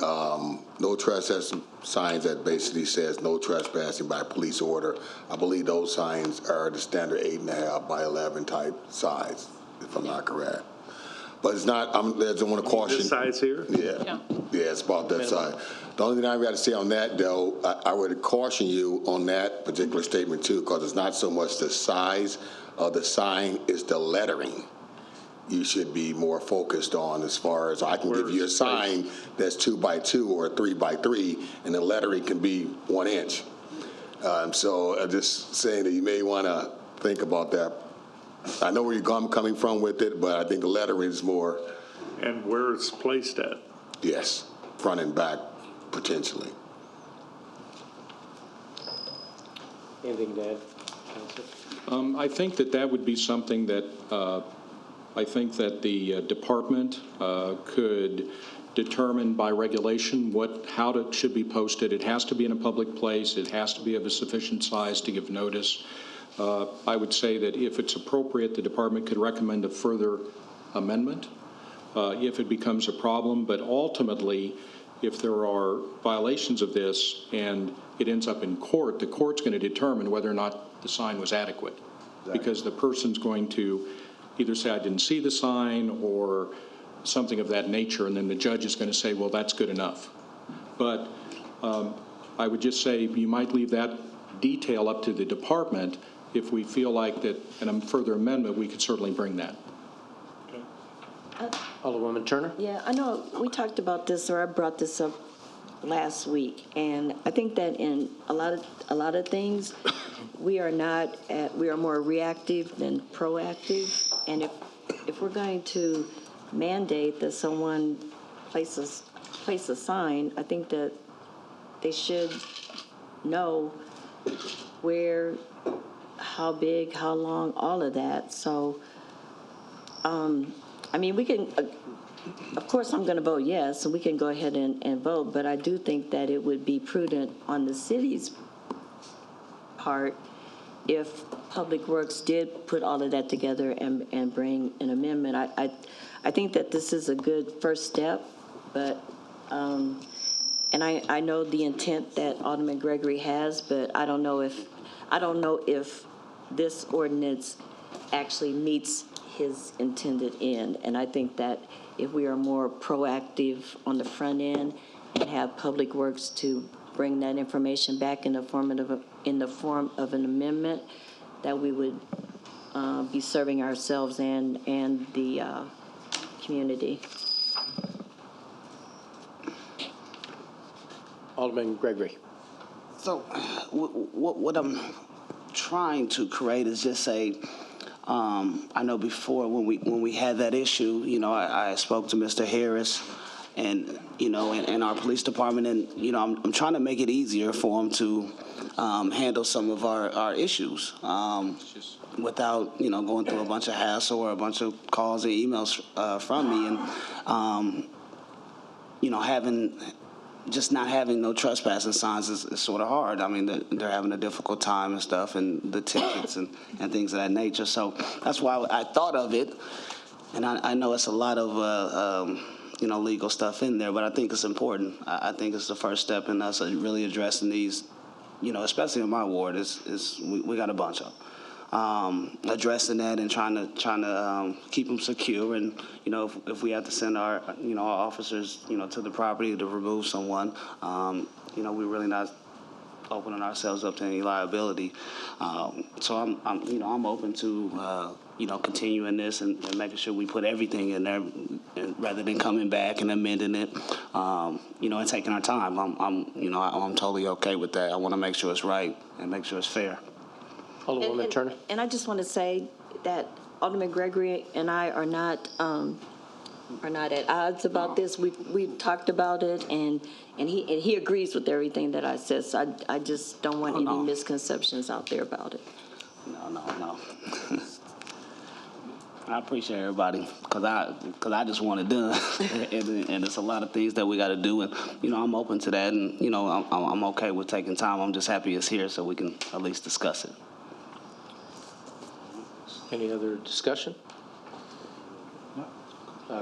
no trespass signs that basically says no trespassing by police order. I believe those signs are the standard 8.5 by 11 type size, if I'm not correct. But it's not, I just want to caution. This size here? Yeah, it's about that size. The only thing I've got to say on that, though, I would caution you on that particular statement, too, because it's not so much the size of the sign, it's the lettering you should be more focused on, as far as I can give you a sign that's 2 by 2 or 3 by 3, and the lettering can be 1 inch. So I'm just saying that you may want to think about that. I know where you're coming from with it, but I think the lettering is more. And where it's placed at. Yes, front and back, potentially. Anything to add, Councilor? I think that that would be something that I think that the department could determine by regulation how it should be posted. It has to be in a public place. It has to be of a sufficient size to give notice. I would say that if it's appropriate, the department could recommend a further amendment if it becomes a problem. But ultimately, if there are violations of this and it ends up in court, the court's going to determine whether or not the sign was adequate. Exactly. Because the person's going to either say, I didn't see the sign, or something of that nature, and then the judge is going to say, well, that's good enough. But I would just say you might leave that detail up to the department. If we feel like that in a further amendment, we could certainly bring that. Alderwoman Turner? Yeah, I know we talked about this, or I brought this up last week, and I think that in a lot of things, we are more reactive than proactive. And if we're going to mandate that someone place a sign, I think that they should know where, how big, how long, all of that. So, I mean, we can, of course, I'm going to vote yes, so we can go ahead and vote, but I do think that it would be prudent on the city's part if Public Works did put all of that together and bring an amendment. I think that this is a good first step, but, and I know the intent that Alderman Gregory has, but I don't know if this ordinance actually meets his intended end. And I think that if we are more proactive on the front end and have Public Works to bring that information back in the form of an amendment, that we would be serving ourselves and the community. Alderman Gregory. So what I'm trying to create is just I know before when we had that issue, I spoke to Mr. Harris and, in our police department, and, I'm trying to make it easier for them to handle some of our issues without, going through a bunch of hassle or a bunch of calls and emails from me. And, not having no trespassing signs is sort of hard. I mean, they're having a difficult time and stuff, and the tickets and things of that nature. So that's why I thought of it. And I know it's a lot of, legal stuff in there, but I think it's important. I think it's the first step in us really addressing these, especially in my ward, we got a bunch of addressing that and trying to keep them secure. And, if we have to send our officers, to the property to remove someone, we're really not opening ourselves up to any liability. So I'm open to, continuing this and making sure we put everything in there rather than coming back and amending it, and taking our time. I'm totally okay with that. I want to make sure it's right and make sure it's fair. Alderwoman Turner. And I just want to say that Alderman Gregory and I are not at odds about this. We've talked about it, and he agrees with everything that I said. So I just don't want any misconceptions out there about it. No. I appreciate everybody because I just want it done, and it's a lot of things that we got to do, and I'm open to that, and I'm okay with taking time. I'm just happy it's here so we can at least discuss it. Any other discussion?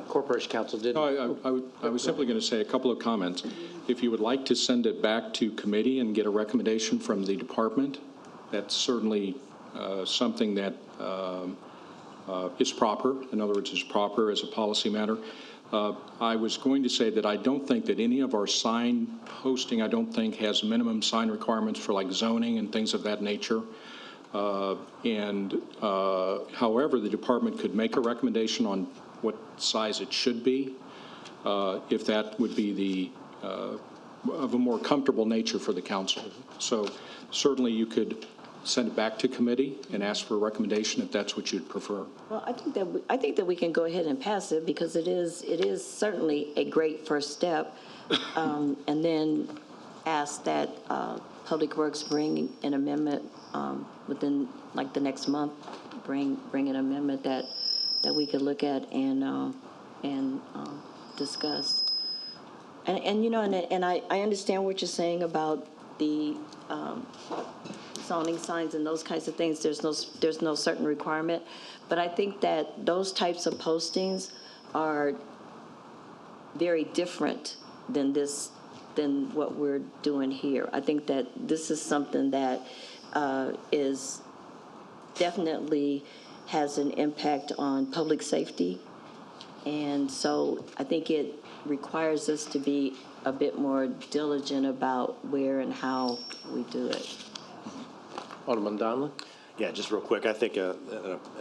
Corporation Counsel did. No, I was simply going to say a couple of comments. If you would like to send it back to committee and get a recommendation from the department, that's certainly something that is proper. In other words, is proper as a policy matter. I was going to say that I don't think that any of our sign posting, has minimum sign requirements for like zoning and things of that nature. However, the department could make a recommendation on what size it should be, if that would be of a more comfortable nature for the council. So certainly you could send it back to committee and ask for a recommendation if that's what you'd prefer. Well, I think that we can go ahead and pass it because it is certainly a great first step. And then ask that Public Works bring an amendment within like the next month. Bring an amendment that we could look at and discuss. And you know, and I understand what you're saying about the zoning signs and those kinds of things. There's no certain requirement, but I think that those types of postings are very different than what we're doing here. I think that this is something that is definitely has an impact on public safety, and so I think it requires us to be a bit more diligent about where and how we do it. Alderman Donlin? Yeah, just real quick, I think an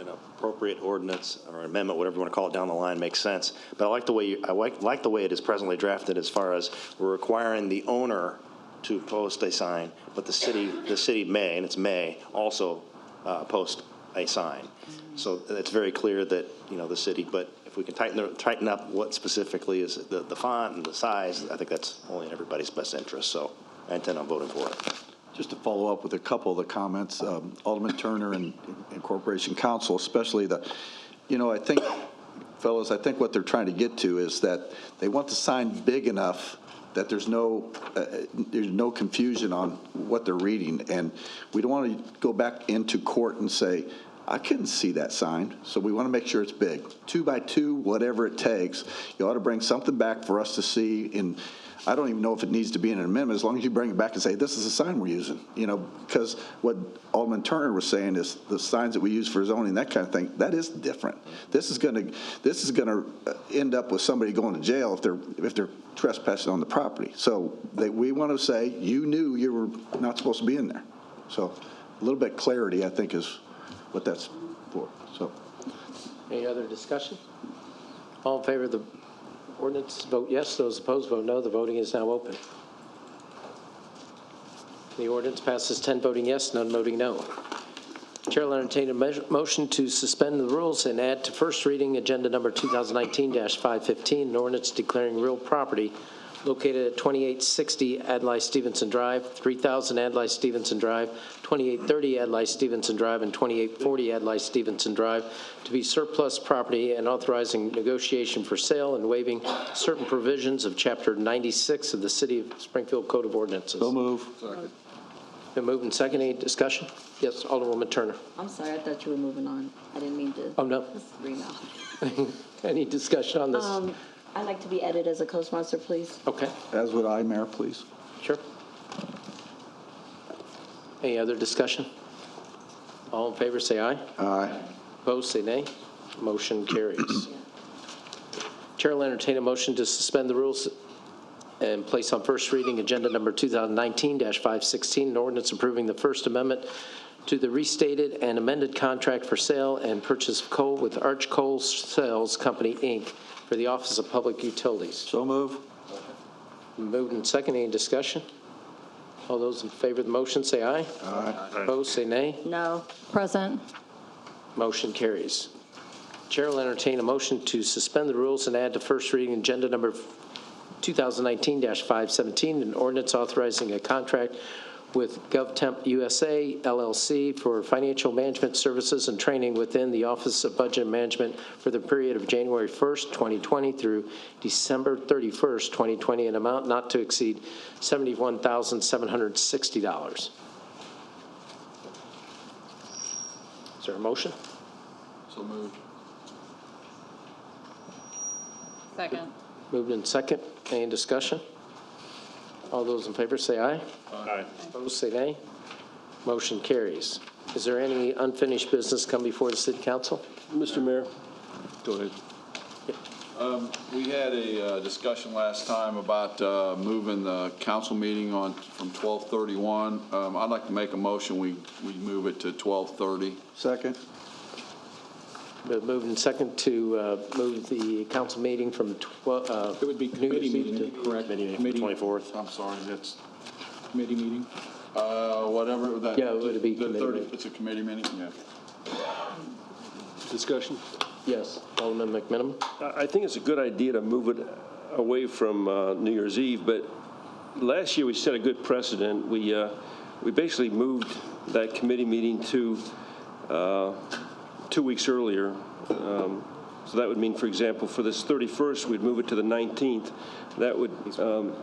appropriate ordinance or amendment, whatever you want to call it, down the line makes sense. But I like the way it is presently drafted, as far as we're requiring the owner to post a sign, but the city may, and it's may, also post a sign. So it's very clear that the city. But if we can tighten up what specifically is the font and the size, I think that's only in everybody's best interest. So I intend on voting for it. Just to follow up with a couple of the comments, Alderman Turner and Corporation Council, especially I think, fellas, I think what they're trying to get to is that they want the sign big enough that there's no confusion on what they're reading. And we don't want to go back into court and say, I couldn't see that sign. So we want to make sure it's big. 2 by 2, whatever it takes. You ought to bring something back for us to see. I don't even know if it needs to be in an amendment, as long as you bring it back and say, this is the sign we're using, because what Alderman Turner was saying is the signs that we use for zoning, that kind of thing, that is different. This is going to end up with somebody going to jail if they're trespassing on the property. So we want to say, you knew you were not supposed to be in there. So a little bit of clarity, I think, is what that's for. So, Any other discussion? All in favor of the ordinance, vote yes. Those opposed, vote no. The voting is now open. The ordinance passes 10 voting yes, none voting no. Chair will entertain a motion to suspend the rules and add to first reading agenda number 2019-515, an ordinance declaring real property located at 2860 Adlai Stevenson Drive, 3000 Adlai Stevenson Drive, 2830 Adlai Stevenson Drive, and 2840 Adlai Stevenson Drive to be surplus property, and authorizing negotiation for sale and waiving certain provisions of Chapter 96 of the City of Springfield Code of Ordinances. So move. Second. Been moved and second. Any discussion? Yes, Alderwoman Turner. I'm sorry, I thought you were moving on. I didn't mean to. Oh, no. Scream out. Any discussion on this? I'd like to be added as a co-sponsor, please. Okay. As would I, Mayor, please. Sure. Any other discussion? All in favor, say aye. Aye. Opposed, say nay. Motion carries. Chair will entertain a motion to suspend the rules and place on first reading agenda number 2019-516, an ordinance approving the First Amendment to the restated and amended contract for sale and purchase of coal with Arch Coal Sales Company, Inc., for the Office of Public Utilities. So move. Moved and second. Any discussion? All those in favor of the motion say aye. Aye. Opposed, say nay. No. Present. Motion carries. Chair will entertain a motion to suspend the rules and add to first reading agenda number 2019-517, an ordinance authorizing a contract with GovTemp USA LLC for financial management services and training within the Office of Budget Management for the period of January 1st, 2020 through December 31st, 2020, an amount not to exceed $71,760. Is there a motion? So moved. Second. Moved in second. Any discussion? All those in favor say aye. Aye. Opposed, say nay. Motion carries. Is there any unfinished business come before the City Council? Mr. Mayor? Go ahead. We had a discussion last time about moving the council meeting on from 12:31. I'd like to make a motion we move it to 12:30. Second. Been moved and second to move the council meeting from It would be committee meeting, correct? Committee meeting for the 24th. I'm sorry, that's, Committee meeting? whatever that. Yeah, it would be the committee 30 meeting. It's a committee meeting, yeah. Discussion? Yes, Alderman McMenamin? I think it's a good idea to move it away from New Year's Eve, but last year we set a good precedent. We basically moved that committee meeting to 2 weeks earlier. So that would mean, for example, for this 31st, we'd move it to the 19th. That would,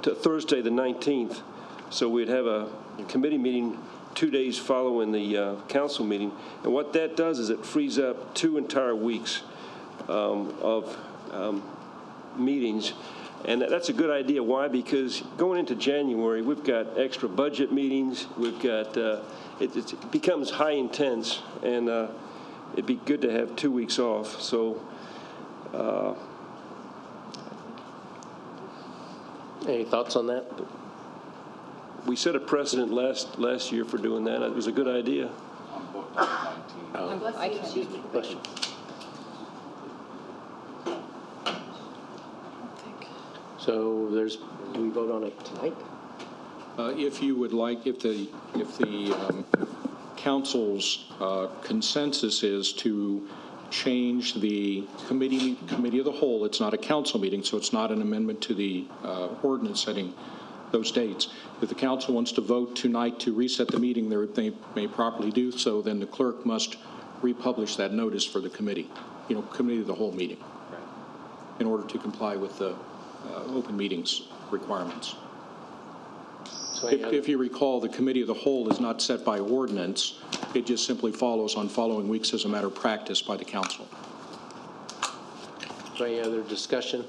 to Thursday, the 19th. So we'd have a committee meeting 2 days following the council meeting. And what that does is it frees up 2 entire weeks of meetings. And that's a good idea. Why? Because going into January, we've got extra budget meetings. We've got, it becomes high intense, and it'd be good to have 2 weeks off. So, Any thoughts on that? we set a precedent last year for doing that. It was a good idea. I can't. Question. So do we vote on it tonight? If you would like, if the council's consensus is to change the committee of the whole, it's not a council meeting, so it's not an amendment to the ordinance setting those dates. If the council wants to vote tonight to reset the meeting, they may properly do so, then the clerk must republish that notice for the committee, committee of the whole meeting, in order to comply with the open meetings requirements. So If you recall, the committee of the whole is not set by ordinance. It just simply follows on following weeks as a matter of practice by the council. Any other discussion?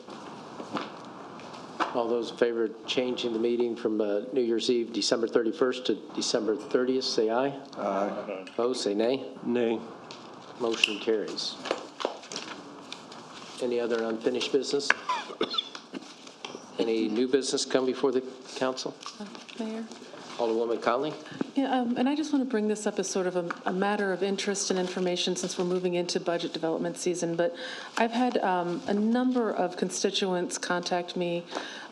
All those in favor of changing the meeting from New Year's Eve, December 31st to December 30th, say aye. Aye. Opposed, say nay. Nay. Motion carries. Any other unfinished business? Any new business come before the council? Mayor? Alderwoman Conley? Yeah, and I just want to bring this up as sort of a matter of interest and information since we're moving into budget development season. But I've had a number of constituents contact me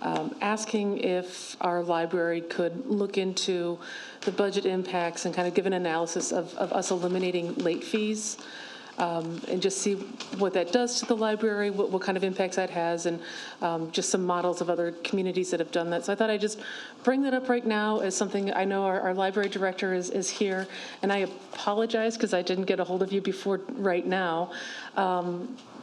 asking if our library could look into the budget impacts and kind of give an analysis of us eliminating late fees. And just see what that does to the library, what kind of impacts that has, and just some models of other communities that have done that. So I thought I'd just bring that up right now as something. I know our library director is here, and I apologize because I didn't get a hold of you before right now.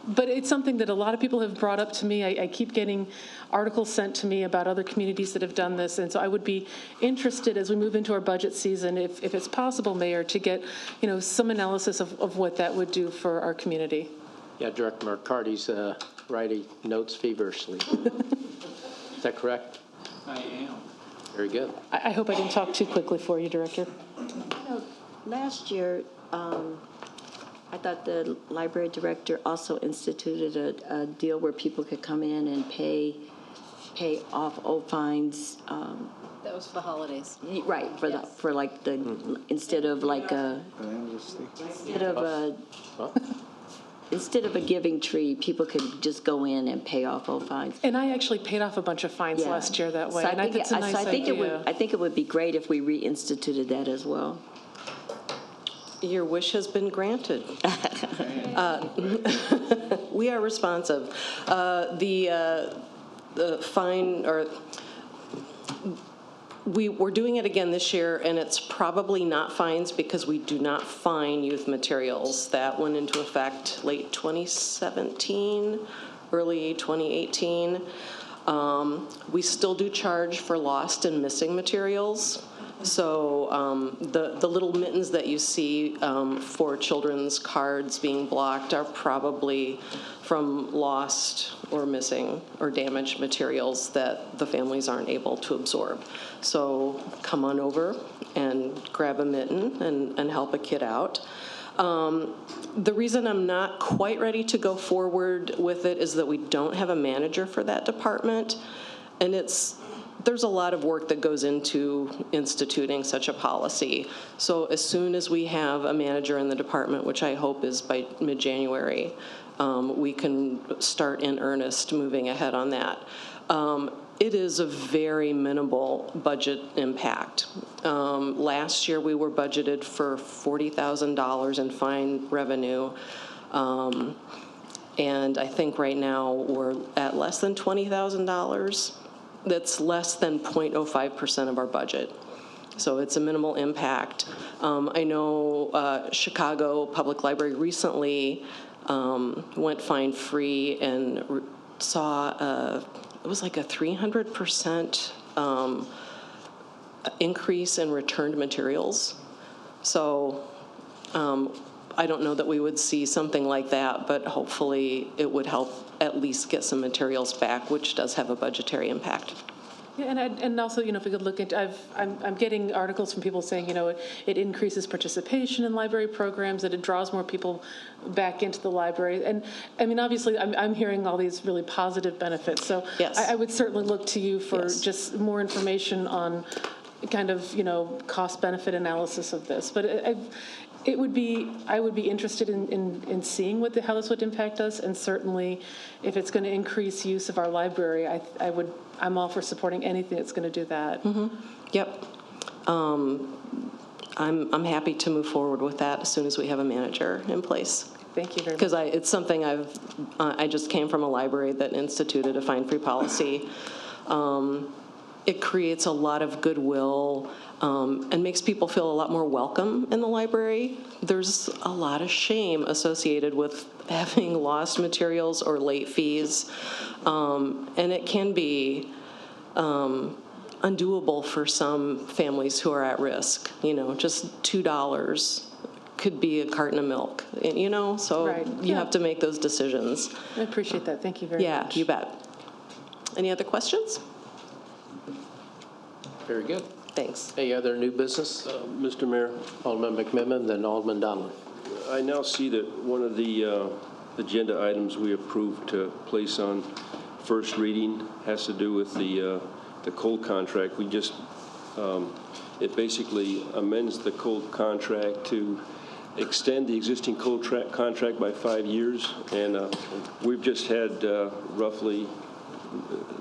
But it's something that a lot of people have brought up to me. I keep getting articles sent to me about other communities that have done this. And so I would be interested as we move into our budget season, if it's possible, Mayor, to get, some analysis of what that would do for our community. Yeah, Director McCarty's writing notes feverishly. Is that correct? I am. Very good. I hope I didn't talk too quickly for you, Director. Last year, I thought the library director also instituted a deal where people could come in and pay off old fines. That was for the holidays. Right, for like the, instead of like a, instead of a giving tree, people could just go in and pay off old fines. And I actually paid off a bunch of fines last year that way, So and I think it's a nice idea. I think it would be great if we reinstituted that as well. Your wish has been granted. We are responsive. The fine, or we're doing it again this year, and it's probably not fines because we do not fine youth materials. That went into effect late 2017, early 2018. We still do charge for lost and missing materials. So the little mittens that you see for children's cards being blocked are probably from lost or missing or damaged materials that the families aren't able to absorb. So come on over and grab a mitten and help a kid out. The reason I'm not quite ready to go forward with it is that we don't have a manager for that department. And it's there's a lot of work that goes into instituting such a policy. So as soon as we have a manager in the department, which I hope is by mid-January, we can start in earnest moving ahead on that. It is a very minimal budget impact. Last year, we were budgeted for $40,000 in fine revenue. And I think right now we're at less than $20,000. That's less than 0.05% of our budget. So it's a minimal impact. I know Chicago Public Library recently went fine-free and saw it was like a 300% increase in returned materials. So I don't know that we would see something like that, but hopefully it would help at least get some materials back, which does have a budgetary impact. Yeah, and also, if we could look at, I'm getting articles from people saying, it increases participation in library programs, that it draws more people back into the library. And I mean, obviously, I'm hearing all these really positive benefits. So yes. I would certainly look to you for Yes. just more information on kind of, cost-benefit analysis of this. But I would be interested in seeing how this would impact us, and certainly if it's going to increase use of our library, I'm all for supporting anything that's going to do that. Mm-hmm. Yep. I'm happy to move forward with that as soon as we have a manager in place. Thank you very much. Because it's something I just came from a library that instituted a fine-free policy. It creates a lot of goodwill and makes people feel a lot more welcome in the library. There's a lot of shame associated with having lost materials or late fees, and it can be undoable for some families who are at risk. Just $2 could be a carton of milk, so Right. you have to make those decisions. I appreciate that. Thank you very much. Yeah, you bet. Any other questions? Very good. Thanks. Any other new business? Mr. Mayor, Alderman McMillan, then Alderman Donlin. I now see that one of the agenda items we approved to place on first reading has to do with the coal contract. We just, it basically amends the coal contract to extend the existing coal contract by 5 years. And we've just had roughly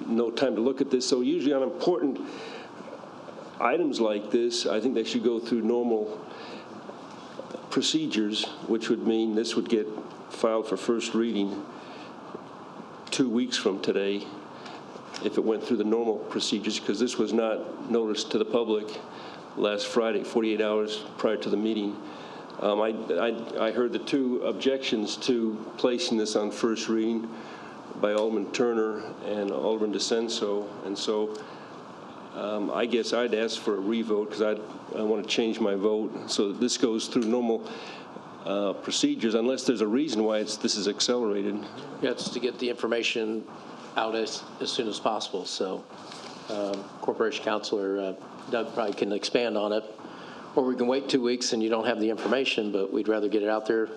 no time to look at this. So usually on important items like this, I think they should go through normal procedures, which would mean this would get filed for first reading 2 weeks from today if it went through the normal procedures, because this was not noticed to the public last Friday, 48 hours prior to the meeting. I heard the two objections to placing this on first reading by Alderman Turner and Alderman DeCenso, and so I guess I'd ask for a revote because I want to change my vote so that this goes through normal procedures, unless there's a reason why this is accelerated. Yeah, it's to get the information out as soon as possible. So Corporation Councilor Doug probably can expand on it. Or we can wait 2 weeks and you don't have the information, but we'd rather get it out there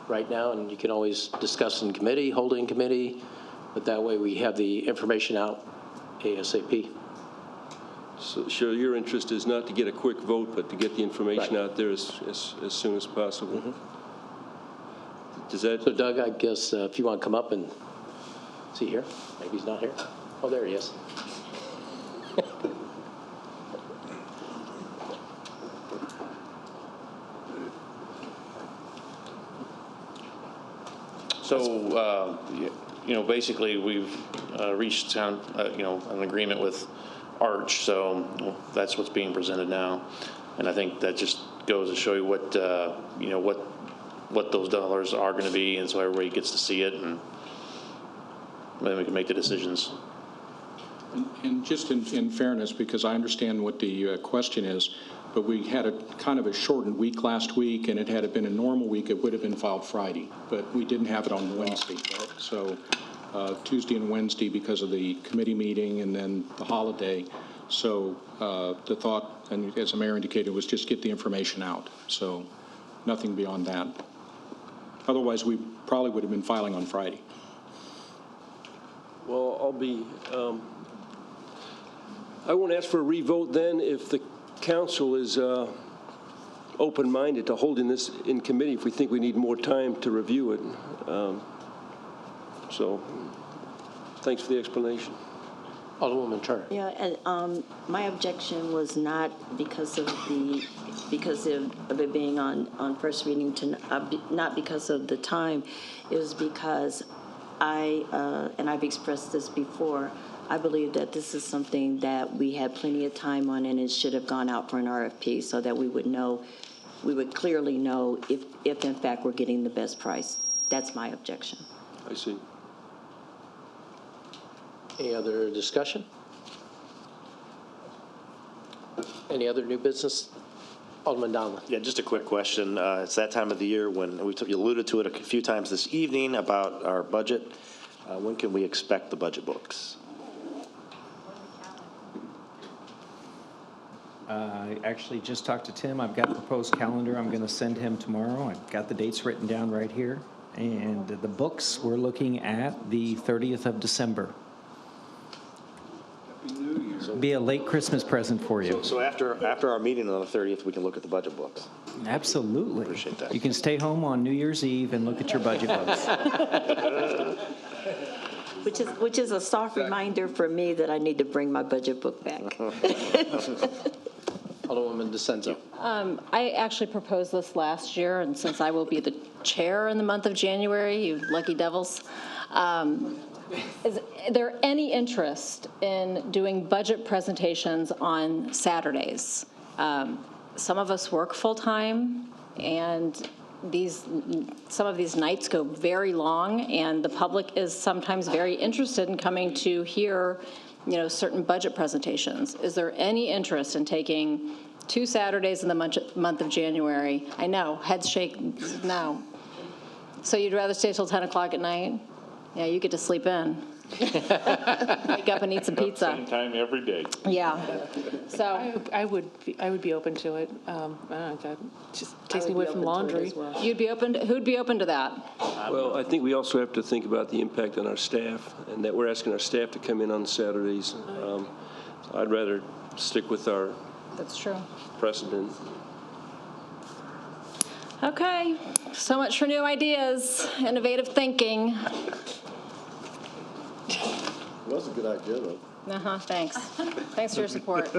right now, and you can always discuss in committee, hold in committee, but that way we have the information out ASAP. So, sure, your interest is not to get a quick vote, but to get the information out there as soon as possible. Mm-hmm. Does that? So, Doug, I guess if you want to come up and see here, maybe he's not here. Oh, there he is. So, basically we've reached an agreement with Arch, so that's what's being presented now. And I think that just goes to show you what those dollars are going to be, and so everybody gets to see it, and then we can make the decisions. And just in fairness, because I understand what the question is, but we had a kind of a shortened week last week, and had it been a normal week, it would have been filed Friday, but we didn't have it on Wednesday. So Tuesday and Wednesday because of the committee meeting and then the holiday. So the thought, and as the mayor indicated, was just get the information out. So nothing beyond that. Otherwise, we probably would have been filing on Friday. Well, I'll be I won't ask for a revote then if the council is open-minded to holding this in committee if we think we need more time to review it. So, thanks for the explanation. Alderwoman Turner. Yeah, and my objection was not because of it being on first reading, not because of the time. It was because and I've expressed this before, I believe that this is something that we had plenty of time on, and it should have gone out for an RFP so that we would clearly know if in fact we're getting the best price. That's my objection. I see. Any other discussion? Any other new business? Alderman Donlin. Yeah, just a quick question. It's that time of the year when you alluded to it a few times this evening about our budget. When can we expect the budget books? I actually just talked to Tim. I've got the proposed calendar I'm going to send him tomorrow. I've got the dates written down right here. And the books, we're looking at the 30th of December. It'll be a late Christmas present for you. So after our meeting on the 30th, we can look at the budget books. Absolutely. Appreciate that. You can stay home on New Year's Eve and look at your budget books. Which is a soft reminder for me that I need to bring my budget book back. Alderwoman DeCenzo. I actually proposed this last year, and since I will be the chair in the month of January, you lucky devils, is there any interest in doing budget presentations on Saturdays? Some of us work full-time, and some of these nights go very long, and the public is sometimes very interested in coming to hear, certain budget presentations. Is there any interest in taking 2 Saturdays in the month of January? I know, heads shake no. So you'd rather stay till 10 o'clock at night? Yeah, you get to sleep in. Wake up and eat some pizza. Same time every day. Yeah. So I would be open to it. I don't know, that just takes me away from laundry. you'd be open. Who'd be open to that? Well, I think we also have to think about the impact on our staff, and that we're asking our staff to come in on Saturdays. I'd rather stick with our That's true. precedent. Okay. So much for new ideas, innovative thinking. That's a good idea, though. Thanks. Thanks for your support.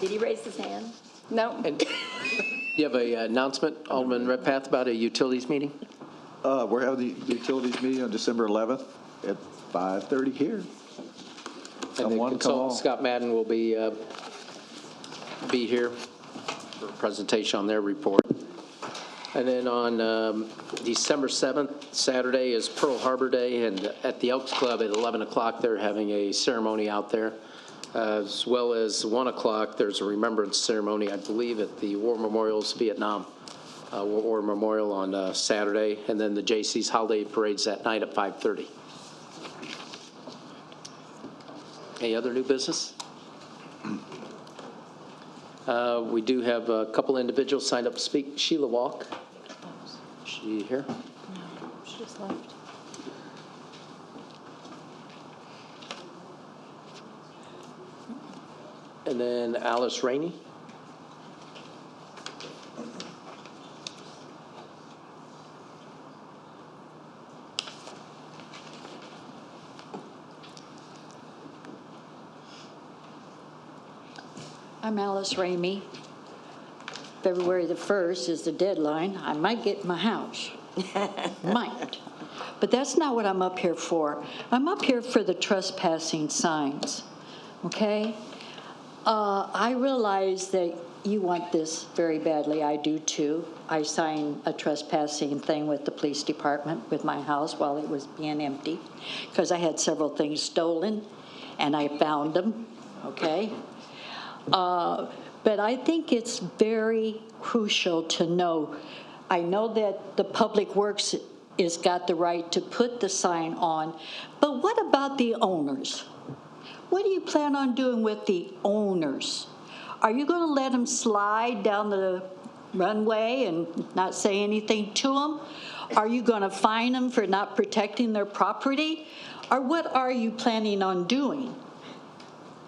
Did he raise his hand? No. And you have an announcement, Alderman Redpath, about a utilities meeting? We're having the utilities meeting on December 11th at 5:30 here. And the Someone come consultant, on. Scott Madden, will be here for a presentation on their report. And then on December 7th, Saturday, is Pearl Harbor Day, and at the Elks Club at 11 o'clock, they're having a ceremony out there. As well as 1 o'clock, there's a remembrance ceremony, I believe, at the War Memorials Vietnam War Memorial on Saturday, and then the J.C.'s Holiday Parade's that night at 5:30. Any other new business? We do have a couple individuals signed up to speak. Sheila Walk. Is she here? No, she just left. And then Alice Rainey. I'm Alice Ramey. February the 1st is the deadline. I might get my house. Might. But that's not what I'm up here for. I'm up here for the trespassing signs, okay? I realize that you want this very badly. I do too. I signed a trespassing thing with the police department with my house while it was being empty because I had several things stolen and I found them, okay? But I think it's very crucial to know. I know that the Public Works has got the right to put the sign on, but what about the owners? What do you plan on doing with the owners? Are you going to let them slide down the runway and not say anything to them? Are you going to fine them for not protecting their property? Or what are you planning on doing?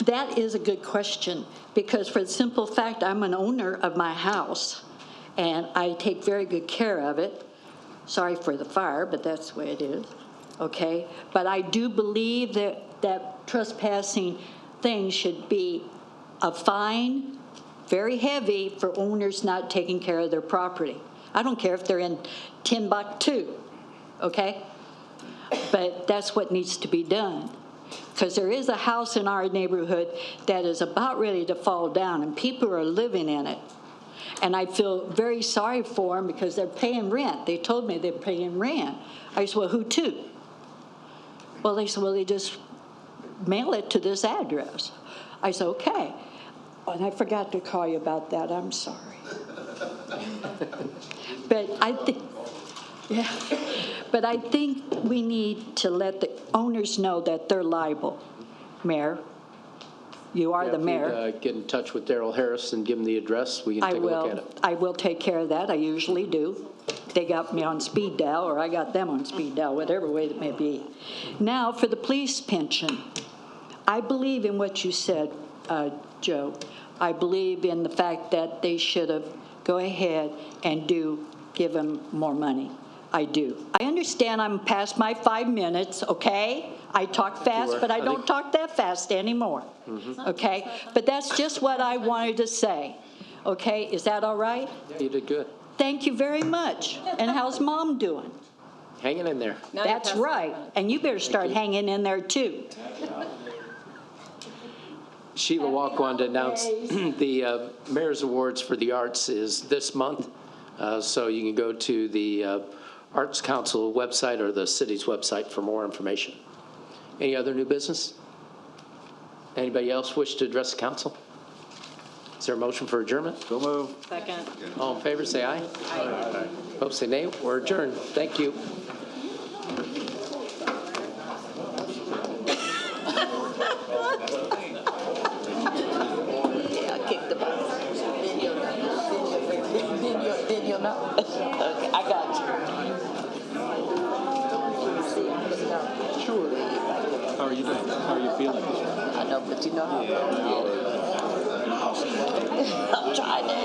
That is a good question, because for the simple fact, I'm an owner of my house, and I take very good care of it. Sorry for the fire, but that's the way it is, okay? But I do believe that trespassing thing should be a fine, very heavy, for owners not taking care of their property. I don't care if they're in Timbuktu, okay? But that's what needs to be done. Because there is a house in our neighborhood that is about ready to fall down, and people are living in it. And I feel very sorry for them because they're paying rent. They told me they're paying rent. I said, well, who to? Well, they said, well, they just mail it to this address. I said, okay. And I forgot to call you about that. I'm sorry. But I think, yeah. But I think we need to let the owners know that they're liable. Mayor, you are the mayor. If you get in touch with Darrell Harris and give him the address, we can take a look at it. I will take care of that. I usually do. They got me on speed dial, or I got them on speed dial, whatever way it may be. Now, for the police pension, I believe in what you said, Joe. I believe in the fact that they should have go ahead and give them more money. I do. I understand I'm past my 5 minutes, okay? I talk fast, but I don't talk that fast anymore, okay? But that's just what I wanted to say, okay? Is that all right? Yeah, you did good. Thank you very much. And how's Mom doing? Hanging in there. That's right. And you better start hanging in there, too. Sheila Walk wanted to announce the Mayor's Awards for the Arts is this month. So you can go to the Arts Council website or the city's website for more information. Any other new business? Anybody else wish to address the council? Is there a motion for adjournment? So move. Second. All in favor, say aye. Aye. Opposed, say nay. We're adjourned. Thank you. Then you'll know. Okay, I got you. Sure. How are you doing? How are you feeling? I know, but you know how I feel. I'm trying to.